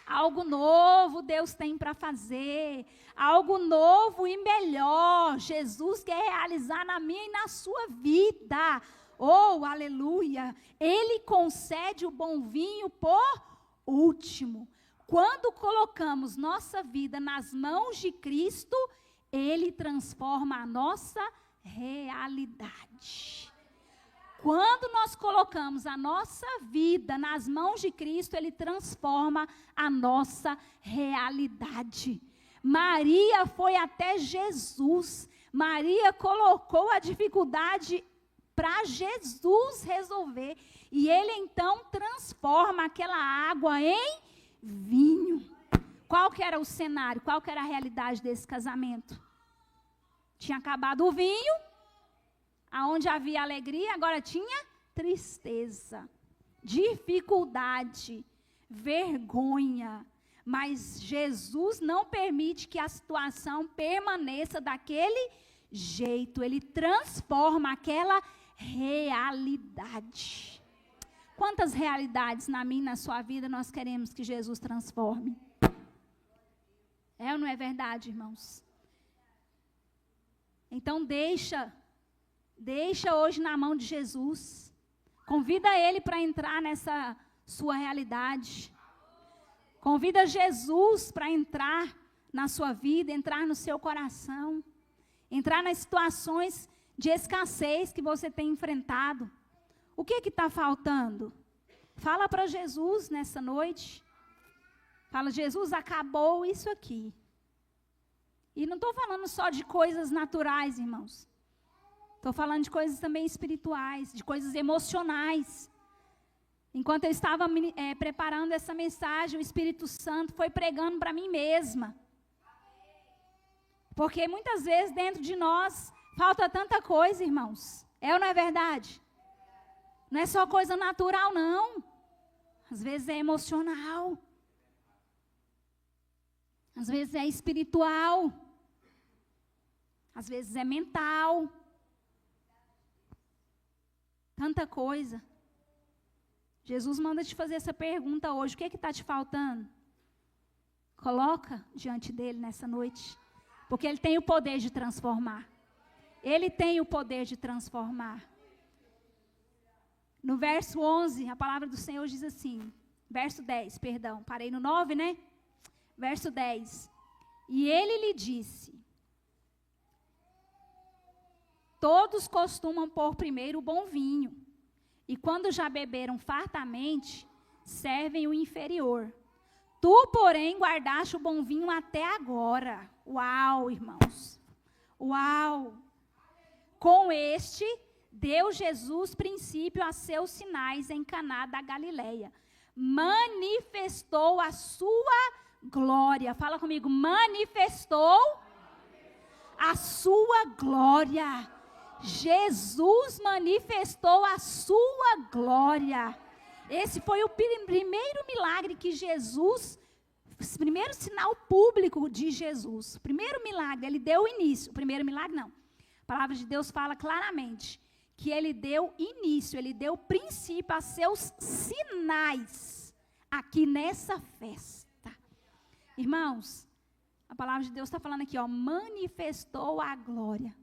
Algo novo Deus tem para fazer, algo novo e melhor. Jesus quer realizar na minha e na sua vida. Oh, aleluia. Ele concede o bom vinho por último. Quando colocamos nossa vida nas mãos de Cristo, Ele transforma a nossa realidade. Quando nós colocamos a nossa vida nas mãos de Cristo, Ele transforma a nossa realidade. Maria foi até Jesus. Maria colocou a dificuldade para Jesus resolver. E Ele então transforma aquela água em vinho. Qual que era o cenário? Qual que era a realidade desse casamento? Tinha acabado o vinho. Aonde havia alegria, agora tinha tristeza, dificuldade, vergonha. Mas Jesus não permite que a situação permaneça daquele jeito. Ele transforma aquela realidade. Quantas realidades na minha e na sua vida nós queremos que Jesus transforme? É ou não é verdade, irmãos? Então deixa hoje na mão de Jesus. Convida Ele para entrar nessa sua realidade. Convida Jesus para entrar na sua vida, entrar no seu coração. Entrar nas situações de escassez que você tem enfrentado. O que está faltando? Fala para Jesus nessa noite. Fala, Jesus, acabou isso aqui. E não estou falando só de coisas naturais, irmãos. Estou falando de coisas também espirituais, de coisas emocionais. Enquanto eu estava preparando essa mensagem, o Espírito Santo foi pregando para mim mesma. Porque muitas vezes dentro de nós falta tanta coisa, irmãos. É ou não é verdade? Não é só coisa natural, não. Às vezes é emocional. Às vezes é espiritual. Às vezes é mental. Tanta coisa. Jesus manda te fazer essa pergunta hoje. O que está te faltando? Coloca diante dele nessa noite. Porque ele tem o poder de transformar. Ele tem o poder de transformar. No verso 11, a palavra do Senhor diz assim. Verso 10, perdão. Parei no 9, né? Verso 10. E ele lhe disse: todos costumam pôr primeiro o bom vinho, e quando já beberam fartamente, servem o inferior. Tu, porém, guardaste o bom vinho até agora. Uau, irmãos. Uau. Com este, deu Jesus princípio a seus sinais em Caná da Galileia. Manifestou a sua glória. Fala comigo. Manifestou a sua glória. Jesus manifestou a sua glória. Esse foi o primeiro milagre que Jesus, o primeiro sinal público de Jesus. O primeiro milagre, ele deu início. O primeiro milagre, não. A palavra de Deus fala claramente que ele deu início, ele deu princípio a seus sinais aqui nessa festa. Irmãos, a palavra de Deus está falando aqui, ó, manifestou a glória.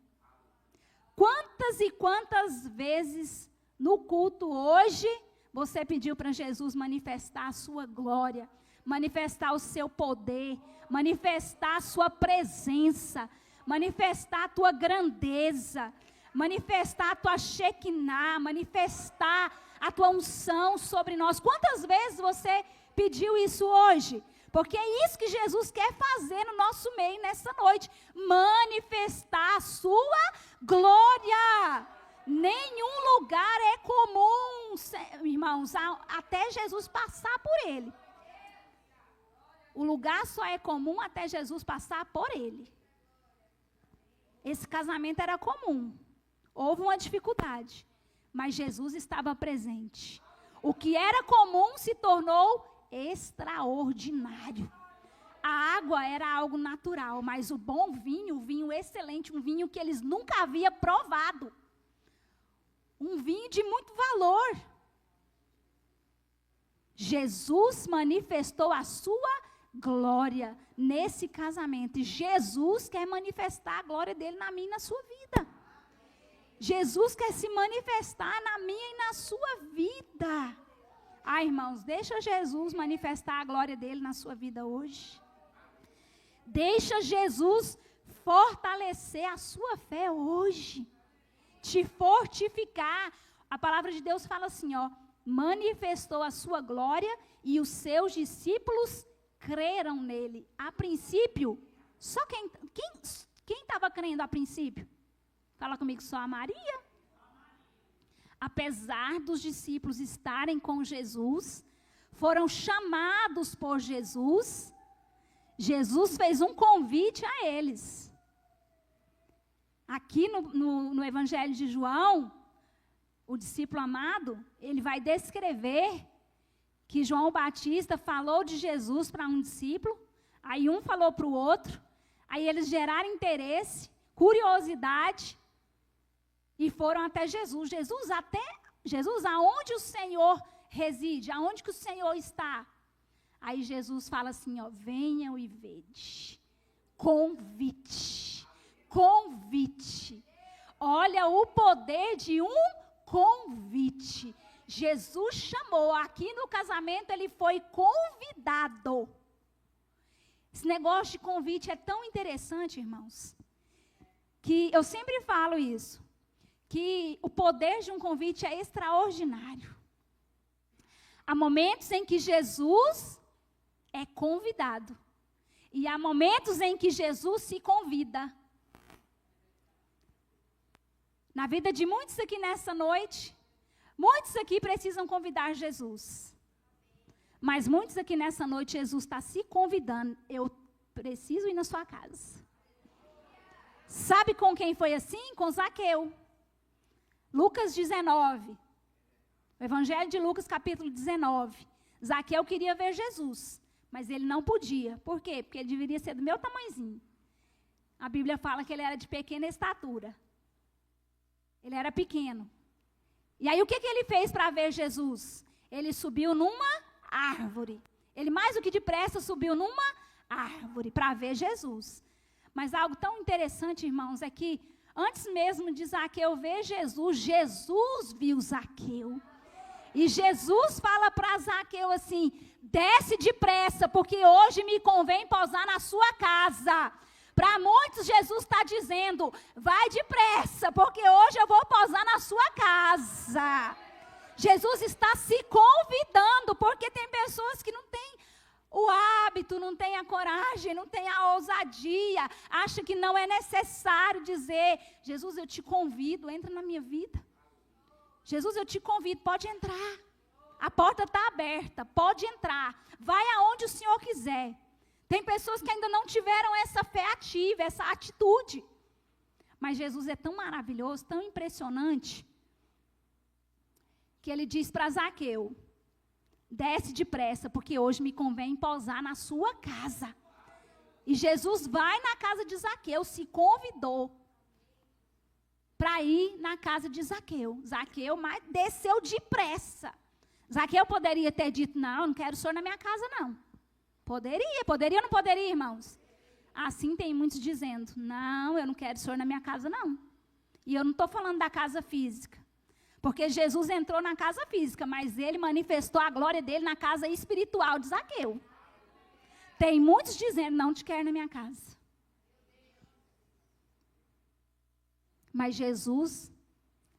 Quantas e quantas vezes no culto hoje você pediu para Jesus manifestar a sua glória, manifestar o seu poder, manifestar a sua presença, manifestar a tua grandeza, manifestar a tua Shekinah, manifestar a tua unção sobre nós. Quantas vezes você pediu isso hoje? Porque é isso que Jesus quer fazer no nosso meio nessa noite. Manifestar a sua glória. Nenhum lugar é comum, irmãos, até Jesus passar por ele. O lugar só é comum até Jesus passar por ele. Esse casamento era comum. Houve uma dificuldade, mas Jesus estava presente. O que era comum se tornou extraordinário. A água era algo natural, mas o bom vinho, o vinho excelente, um vinho que eles nunca haviam provado. Um vinho de muito valor. Jesus manifestou a sua glória nesse casamento. E Jesus quer manifestar a glória dele na minha e na sua vida. Jesus quer se manifestar na minha e na sua vida. Ah, irmãos, deixa Jesus manifestar a glória dele na sua vida hoje. Deixa Jesus fortalecer a sua fé hoje. Te fortificar. A palavra de Deus fala assim, ó, manifestou a sua glória e os seus discípulos creram nele. A princípio, só quem estava crendo a princípio? Fala comigo, só a Maria. Apesar dos discípulos estarem com Jesus, foram chamados por Jesus, Jesus fez um convite a eles. Aqui no Evangelho de João, o discípulo amado, ele vai descrever que João Batista falou de Jesus para um discípulo, aí um falou para o outro, aí eles geraram interesse, curiosidade, e foram até Jesus. Jesus, aonde o Senhor reside? Aonde que o Senhor está? Aí Jesus fala assim, ó, venham e vede. Convite. Convite. Olha o poder de um convite. Jesus chamou. Aqui no casamento ele foi convidado. Esse negócio de convite é tão interessante, irmãos, que eu sempre falo isso. que o poder de um convite é extraordinário. Há momentos em que Jesus é convidado. E há momentos em que Jesus se convida. Na vida de muitos aqui nessa noite, muitos aqui precisam convidar Jesus. Mas muitos aqui nessa noite, Jesus está se convidando. Eu preciso ir na sua casa. Sabe com quem foi assim? Com Zaqueu. Lucas 19. O Evangelho de Lucas, capítulo 19. Zaqueu queria ver Jesus, mas ele não podia. Por quê? Porque ele deveria ser do meu tamanhozinho. A Bíblia fala que ele era de pequena estatura. Ele era pequeno. E aí o que ele fez para ver Jesus? Ele subiu numa árvore. Ele mais do que depressa subiu numa árvore para ver Jesus. Mas algo tão interessante, irmãos, é que antes mesmo de Zaqueu ver Jesus, Jesus viu Zaqueu. E Jesus fala para Zaqueu assim: desce depressa, porque hoje me convém pousar na sua casa. Para muitos, Jesus está dizendo: vai depressa, porque hoje eu vou pousar na sua casa. Jesus está se convidando, porque tem pessoas que não têm o hábito, não têm a coragem, não têm a ousadia, acham que não é necessário dizer: Jesus, eu te convido, entra na minha vida. Jesus, eu te convido, pode entrar. A porta está aberta, pode entrar. Vai aonde o Senhor quiser. Tem pessoas que ainda não tiveram essa fé ativa, essa atitude. Mas Jesus é tão maravilhoso, tão impressionante, que ele diz para Zaqueu: desce depressa, porque hoje me convém pousar na sua casa. E Jesus vai na casa de Zaqueu, se convidou para ir na casa de Zaqueu. Zaqueu desceu depressa. Zaqueu poderia ter dito: não, não quero o senhor na minha casa, não. Poderia ou não poderia, irmãos? Assim tem muitos dizendo: não, eu não quero o senhor na minha casa, não. E eu não estou falando da casa física. Porque Jesus entrou na casa física, mas ele manifestou a glória dele na casa espiritual de Zaqueu. Tem muitos dizendo: não te quero na minha casa. Mas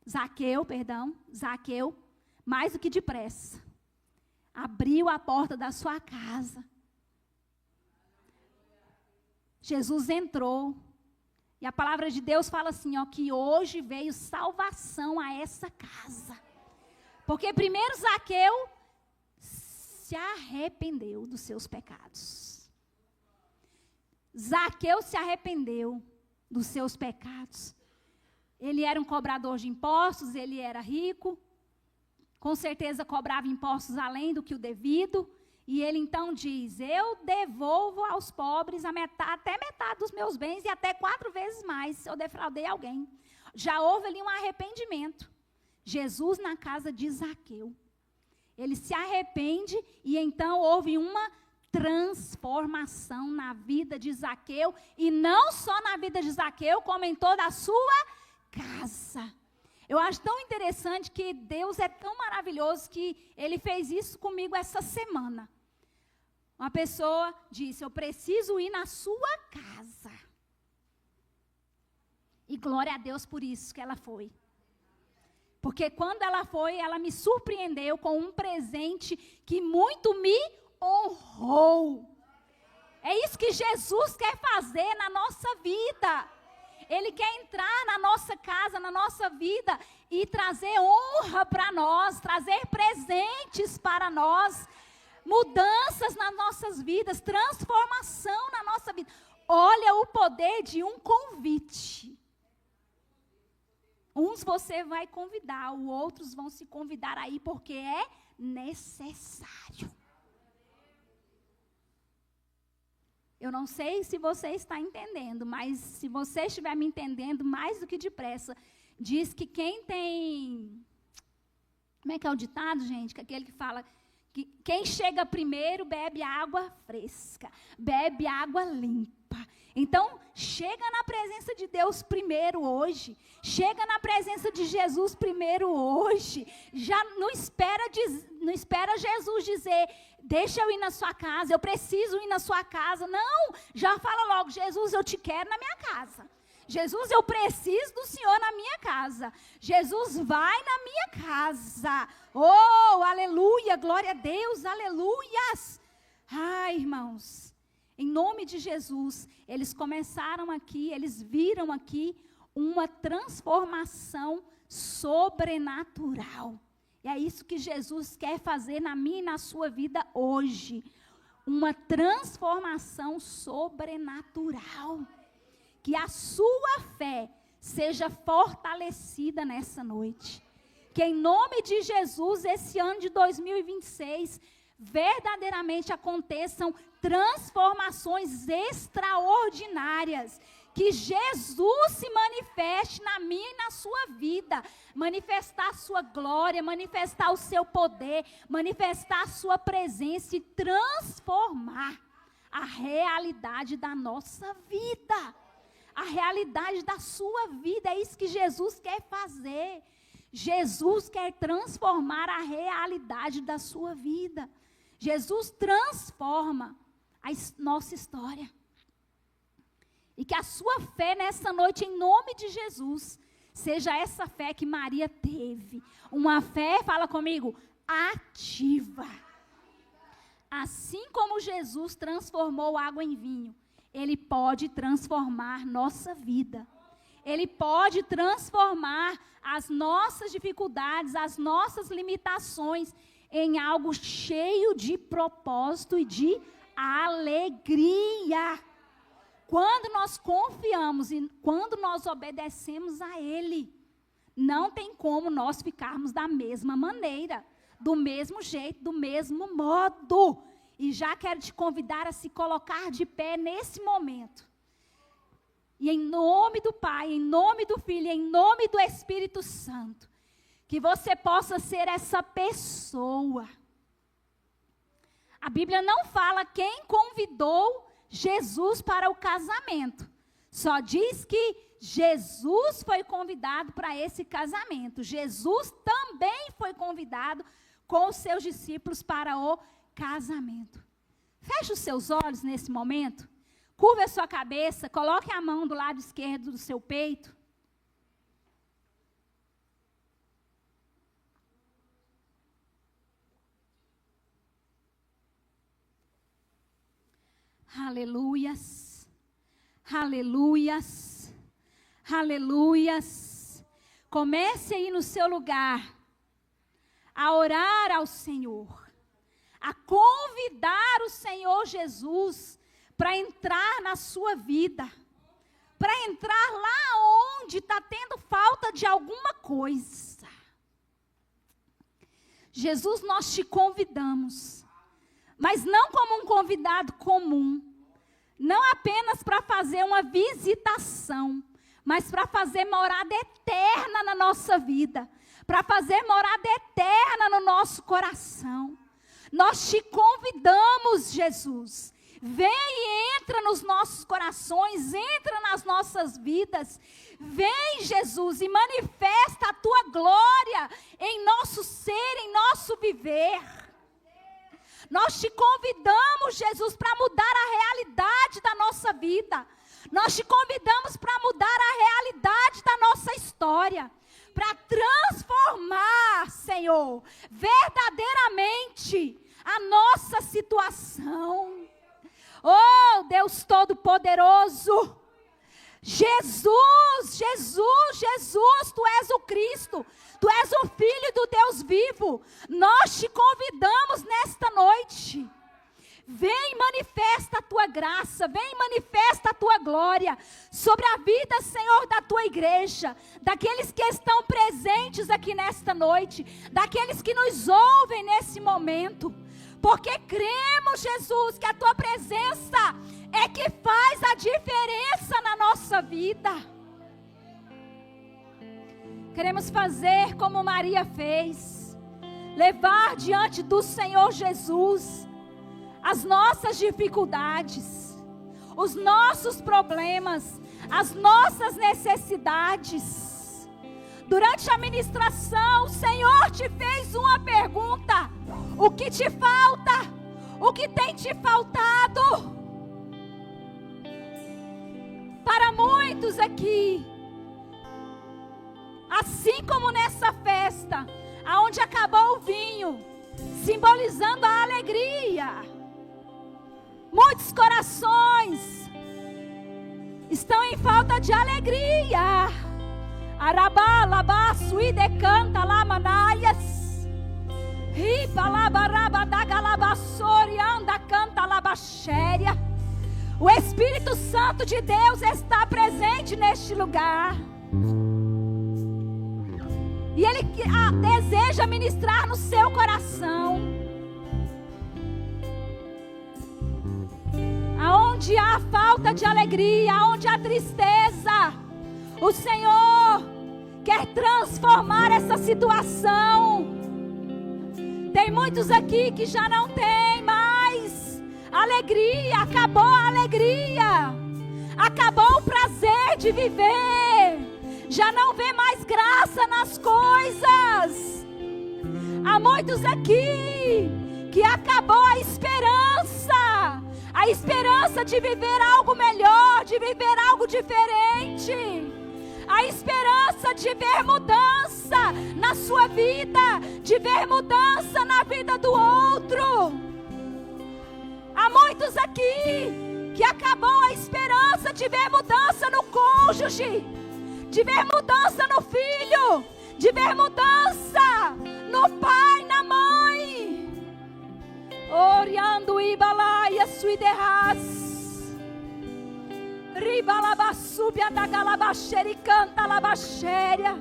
Zaqueu, mais do que depressa, abriu a porta da sua casa. Jesus entrou. E a palavra de Deus fala assim, que hoje veio salvação a essa casa. Porque primeiro Zaqueu se arrependeu dos seus pecados. Zaqueu se arrependeu dos seus pecados. Ele era um cobrador de impostos, ele era rico. Com certeza cobrava impostos além do que o devido. E ele então diz: eu devolvo aos pobres até metade dos meus bens e até 4 vezes mais se eu defraudei alguém. Já houve ali um arrependimento. Jesus na casa de Zaqueu. Ele se arrepende e então houve uma transformação na vida de Zaqueu. E não só na vida de Zaqueu, como em toda a sua casa. Eu acho tão interessante que Deus é tão maravilhoso que Ele fez isso comigo essa semana. Uma pessoa disse: eu preciso ir na sua casa. E glória a Deus por isso que ela foi. Porque quando ela foi, ela me surpreendeu com um presente que muito me honrou. É isso que Jesus quer fazer na nossa vida. Ele quer entrar na nossa casa, na nossa vida e trazer honra para nós, trazer presentes para nós, mudanças nas nossas vidas, transformação na nossa vida. Olha o poder de um convite. Uns você vai convidar, os outros vão se convidar aí porque é necessário. Eu não sei se você está entendendo, mas se você estiver me entendendo mais do que depressa, diz que quem tem... Como é que é o ditado, gente? Que é aquele que fala que quem chega primeiro bebe água fresca, bebe água limpa. Então, chega na presença de Deus primeiro hoje. Chega na presença de Jesus primeiro hoje. Já não espera Jesus dizer: deixa eu ir na sua casa, eu preciso ir na sua casa. Não, já fala logo: Jesus, eu te quero na minha casa. Jesus, eu preciso do Senhor na minha casa. Jesus, vai na minha casa. Oh, aleluia, glória a Deus, aleluias. Ai, irmãos, em nome de Jesus, eles começaram aqui, eles viram aqui uma transformação sobrenatural. E é isso que Jesus quer fazer na minha e na sua vida hoje. Uma transformação sobrenatural. Que a sua fé seja fortalecida nessa noite. Que em nome de Jesus, esse ano de 2026, verdadeiramente aconteçam transformações extraordinárias. Que Jesus se manifeste na minha e na sua vida. Manifestar a sua glória, manifestar o seu poder, manifestar a sua presença e transformar a realidade da nossa vida. A realidade da sua vida, é isso que Jesus quer fazer. Jesus quer transformar a realidade da sua vida. Jesus transforma a nossa história. E que a sua fé nessa noite, em nome de Jesus, seja essa fé que Maria teve. Uma fé, fala comigo, ativa. Assim como Jesus transformou água em vinho, Ele pode transformar nossa vida. Ele pode transformar as nossas dificuldades, as nossas limitações em algo cheio de propósito e de alegria. Quando nós confiamos e quando nós obedecemos a Ele, não tem como nós ficarmos da mesma maneira, do mesmo jeito, do mesmo modo. E já quero te convidar a se colocar de pé nesse momento. E em nome do Pai, em nome do Filho, em nome do Espírito Santo, que você possa ser essa pessoa. A Bíblia não fala quem convidou Jesus para o casamento. Só diz que Jesus foi convidado para esse casamento. Jesus também foi convidado com os seus discípulos para o casamento. Feche os seus olhos nesse momento. Curva a sua cabeça. Coloque a mão do lado esquerdo do seu peito. Aleluias, aleluias, aleluias. Comece aí no seu lugar a orar ao Senhor, a convidar o Senhor Jesus para entrar na sua vida, para entrar lá onde está tendo falta de alguma coisa. Jesus, nós te convidamos. Mas não como um convidado comum, não apenas para fazer uma visitação, mas para fazer morada eterna na nossa vida, para fazer morada eterna no nosso coração. Nós te convidamos, Jesus, vem e entra nos nossos corações, entra nas nossas vidas, vem, Jesus, e manifesta a tua glória em nosso ser, em nosso viver. Nós te convidamos, Jesus, para mudar a realidade da nossa vida. Nós te convidamos para mudar a realidade da nossa história. Para transformar, Senhor, verdadeiramente a nossa situação. Oh, Deus Todo-Poderoso. Jesus, Jesus, Jesus, Tu és o Cristo, Tu és o Filho do Deus vivo. Nós te convidamos nesta noite. Vem, manifesta a Tua graça, vem, manifesta a Tua glória sobre a vida, Senhor, da Tua igreja, daqueles que estão presentes aqui nesta noite, daqueles que nos ouvem nesse momento, porque cremos, Jesus, que a Tua presença é que faz a diferença na nossa vida. Queremos fazer como Maria fez, levar diante do Senhor Jesus as nossas dificuldades, os nossos problemas, as nossas necessidades. Durante a ministração, o Senhor te fez uma pergunta: o que te falta? O que tem te faltado? Para muitos, muitos aqui, assim como nessa festa, aonde acabou o vinho, simbolizando a alegria, muitos corações estão em falta de alegria. Arabá, labá, suide, canta, lamanaias. Riba, labaraba, dagalabassori, anda, canta, labaxéria. O Espírito Santo de Deus está presente neste lugar. E Ele deseja ministrar no seu coração. Aonde há falta de alegria, aonde há tristeza, o Senhor quer transformar essa situação. Tem muitos aqui que já não tem mais alegria, acabou a alegria, acabou o prazer de viver, já não vê mais graça nas coisas. Há muitos aqui que acabou a esperança de viver algo melhor, de viver algo diferente, a esperança de ver mudança na sua vida, de ver mudança na vida do outro. Há muitos aqui que acabou a esperança de ver mudança no cônjuge, de ver mudança no filho, de ver mudança no pai, na mãe. Oriando ibalaia suiderras. Ribalabasúbia da galabaxeri canta labaxéria.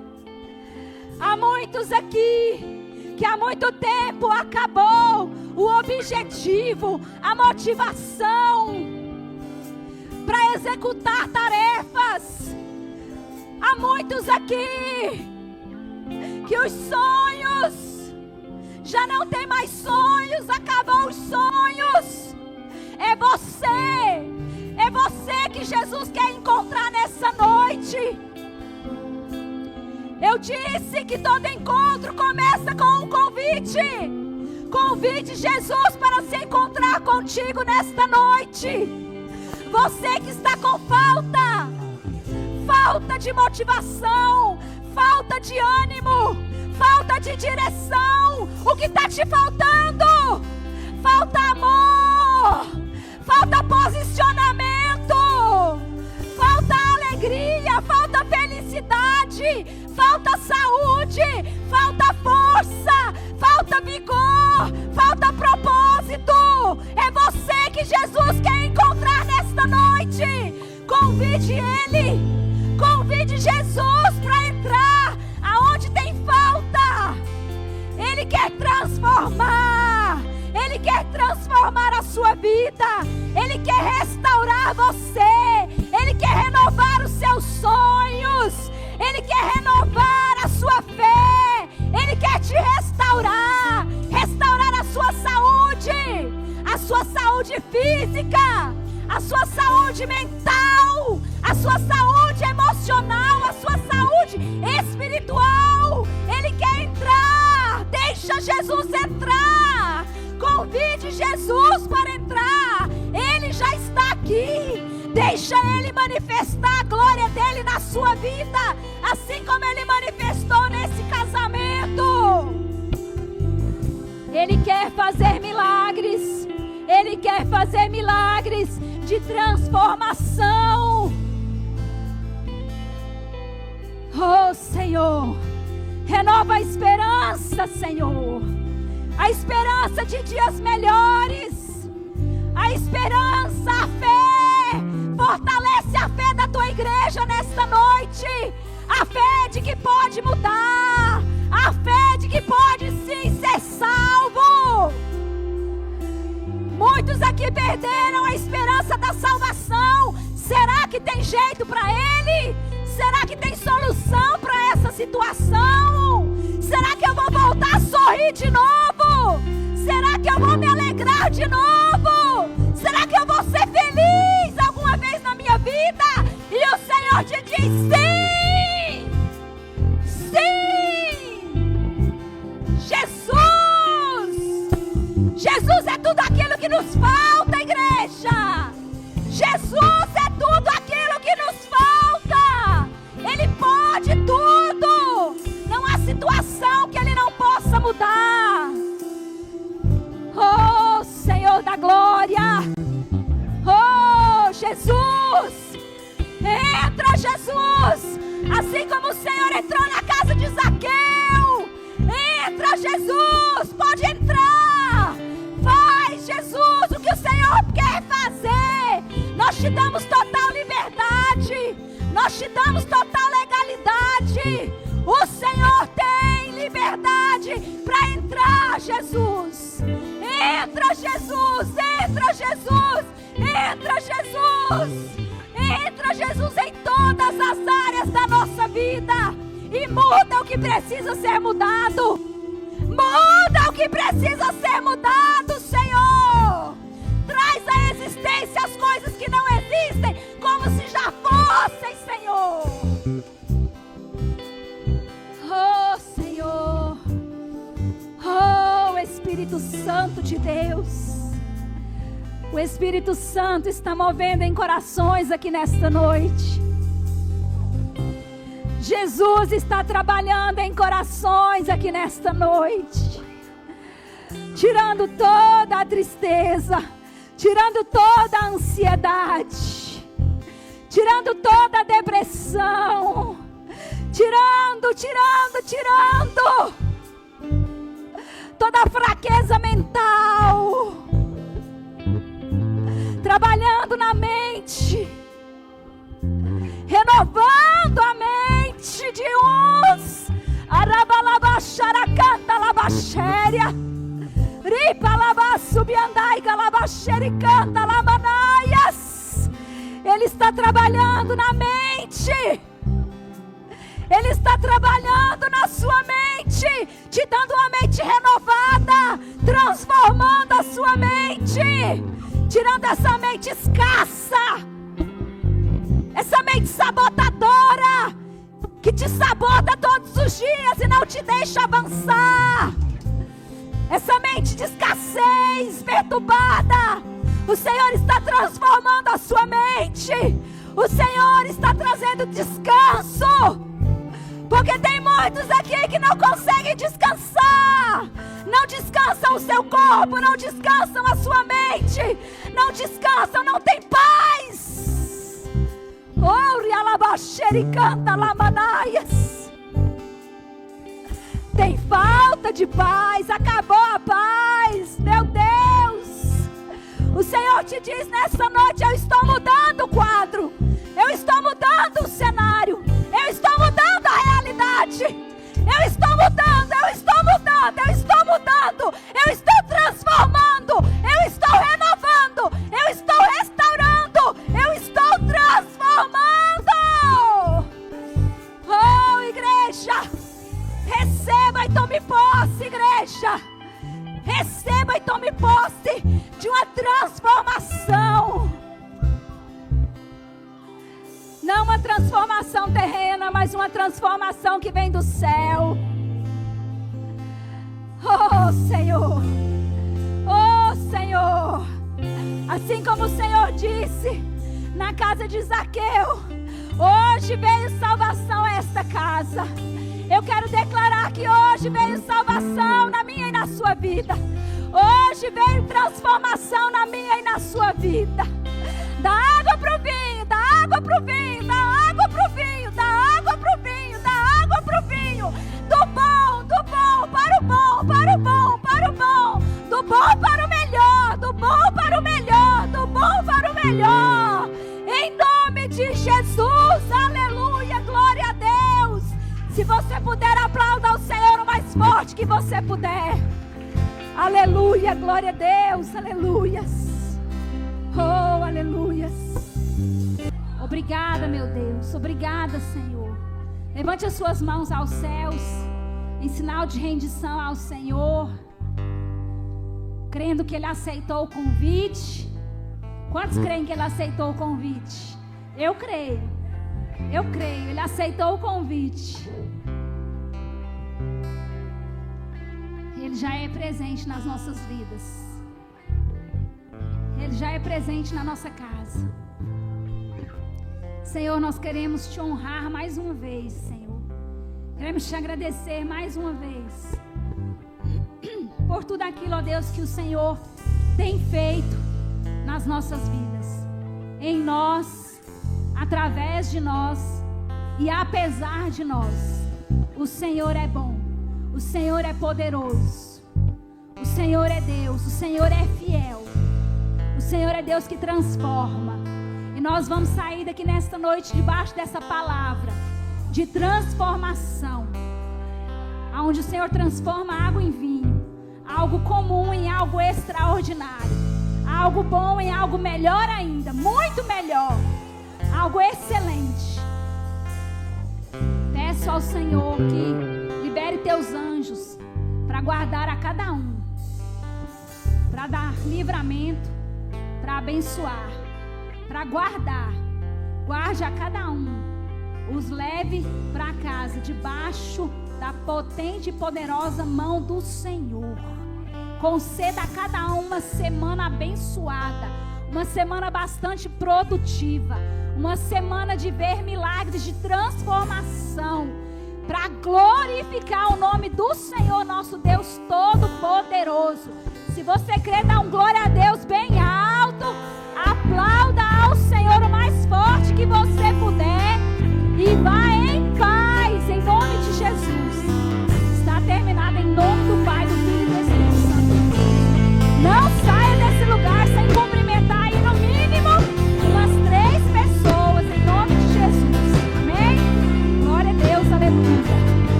Há muitos aqui que há muito tempo acabou o objetivo, a motivação para executar tarefas. Há muitos aqui que os sonhos já não tem mais sonhos, acabou os sonhos. É você que Jesus quer encontrar nessa noite. Eu disse que todo encontro começa com um convite. Convide Jesus para se encontrar contigo nesta noite. Você que está com falta de motivação, falta de ânimo, falta de direção. O que está te faltando? Falta amor, falta posicionamento, falta alegria, falta felicidade, falta saúde, falta força, falta vigor, falta propósito. É você que Jesus quer encontrar nesta noite. Convide Ele, convide Jesus para entrar aonde tem falta. Ele quer transformar, Ele quer transformar a sua vida, Ele quer restaurar você, Ele quer renovar os seus sonhos, Ele quer renovar a sua fé, Ele quer te restaurar, restaurar a sua saúde física, a sua saúde mental, a sua saúde emocional, a sua saúde espiritual. Ele quer entrar, deixa Jesus entrar, convide Jesus para entrar. Ele já está aqui, deixa Ele manifestar a glória dEle na sua vida, assim como Ele manifestou nesse casamento. Ele quer fazer milagres, Ele quer fazer milagres de transformação. Oh Senhor, renova a esperança, Senhor, a esperança de dias melhores, a esperança, a fé. Fortalece a fé da tua igreja nesta noite, a fé de que pode mudar, a fé de que pode sim ser salvo. Muitos aqui perderam a esperança da salvação. Será que tem jeito para ele? Será que tem solução para essa situação? Será que eu vou voltar a sorrir de novo? Será que eu vou me alegrar de novo? Será que eu vou ser feliz alguma vez na minha vida? E o Senhor te diz sim! Sim! Jesus é tudo aquilo que nos falta, igreja. Jesus é tudo aquilo que nos falta. Jesus. Entra, Jesus. Assim como o Senhor entrou na casa de Zaqueu. Entra, Jesus. Pode entrar. Faz, Jesus, o que o Senhor quer fazer. Nós te damos total liberdade. Nós te damos total legalidade. O Senhor tem liberdade para entrar, Jesus. Entra, Jesus. Entra, Jesus. Entra, Jesus. Entra, Jesus, em todas as áreas da nossa vida. E muda o que precisa ser mudado. Muda o que precisa ser mudado, Senhor. Traz à existência as coisas que não existem, como se já fossem, Senhor. Oh, Senhor. Oh, Espírito Santo de Deus. O Espírito Santo está movendo em corações aqui nesta noite. Jesus está trabalhando em corações aqui nesta noite. Tirando toda a tristeza, tirando toda a ansiedade, tirando toda a depressão, tirando toda a fraqueza mental. Trabalhando na mente, renovando a mente de uns. Arabalabacharacanta labaxéria, ripalabassubiandai galabaxericanta lamanaias. Ele está trabalhando na mente. Ele está trabalhando na sua mente, te dando uma mente renovada, transformando a sua mente. Tirando essa mente escassa, essa mente sabotadora, que te sabota todos os dias e não te deixa avançar. Essa mente de escassez perturbada, o Senhor está transformando a sua mente. O Senhor está trazendo descanso. Porque tem muitos aqui que não conseguem descansar. Não descansam o seu corpo, não descansam a sua mente. Não descansam, não tem paz. Canta lamanaias. Tem falta de paz, acabou a paz. Meu Deus. O Senhor te diz nessa noite: eu estou mudando o quadro. Eu estou mudando o cenário. Eu estou mudando a realidade. Eu estou mudando, eu estou mudando, eu estou mudando. Eu estou transformando. Eu estou renovando. Eu estou restaurando. Eu estou transformando. Oh, igreja, receba e tome posse, igreja. Receba e tome posse de uma transformação. Não uma transformação terrena, mas uma transformação que vem do céu. Oh, Senhor. Oh, Senhor. Assim como o Senhor disse na casa de Zaqueu: hoje veio salvação a esta casa. Eu quero declarar que hoje veio salvação na minha e na sua vida. Hoje veio transformação na minha e na sua vida. Da água para o vinho, da água para o vinho, da água para o vinho, da água para o vinho, da água para o vinho. Do bom para o bom, para o bom, para o bom. Do bom para o melhor, do bom para o melhor, do bom para o melhor. Em nome de Jesus, aleluia, glória a Deus. Se você puder, aplauda o Senhor o mais forte que você puder. Aleluia, glória a Deus, aleluias. Oh, aleluias. Obrigada, meu Deus, obrigada, Senhor. Levante as suas mãos aos céus, em sinal de rendição ao Senhor, crendo que Ele aceitou o convite. Quantos creem que Ele aceitou o convite? Eu creio, Ele aceitou o convite. Ele já é presente nas nossas vidas. Ele já é presente na nossa casa. Senhor, nós queremos te honrar mais uma vez, Senhor. Queremos te agradecer mais uma vez por tudo aquilo, ó Deus, que o Senhor tem feito nas nossas vidas. em nós, através de nós e apesar de nós. O Senhor é bom, o Senhor é poderoso, o Senhor é Deus, o Senhor é fiel, o Senhor é Deus que transforma. E nós vamos sair daqui nesta noite debaixo dessa palavra de transformação, onde o Senhor transforma água em vinho, algo comum em algo extraordinário, algo bom em algo melhor ainda, muito melhor, algo excelente. Peço ao Senhor que libere teus anjos para guardar a cada um, para dar livramento, para abençoar, para guardar. Guarde a cada um, os leve para casa debaixo da potente e poderosa mão do Senhor. Conceda a cada um uma semana abençoada, uma semana bastante produtiva, uma semana de ver milagres, de transformação, para glorificar o nome do Senhor, nosso Deus Todo-Poderoso. Se você crê, dá um glória a Deus bem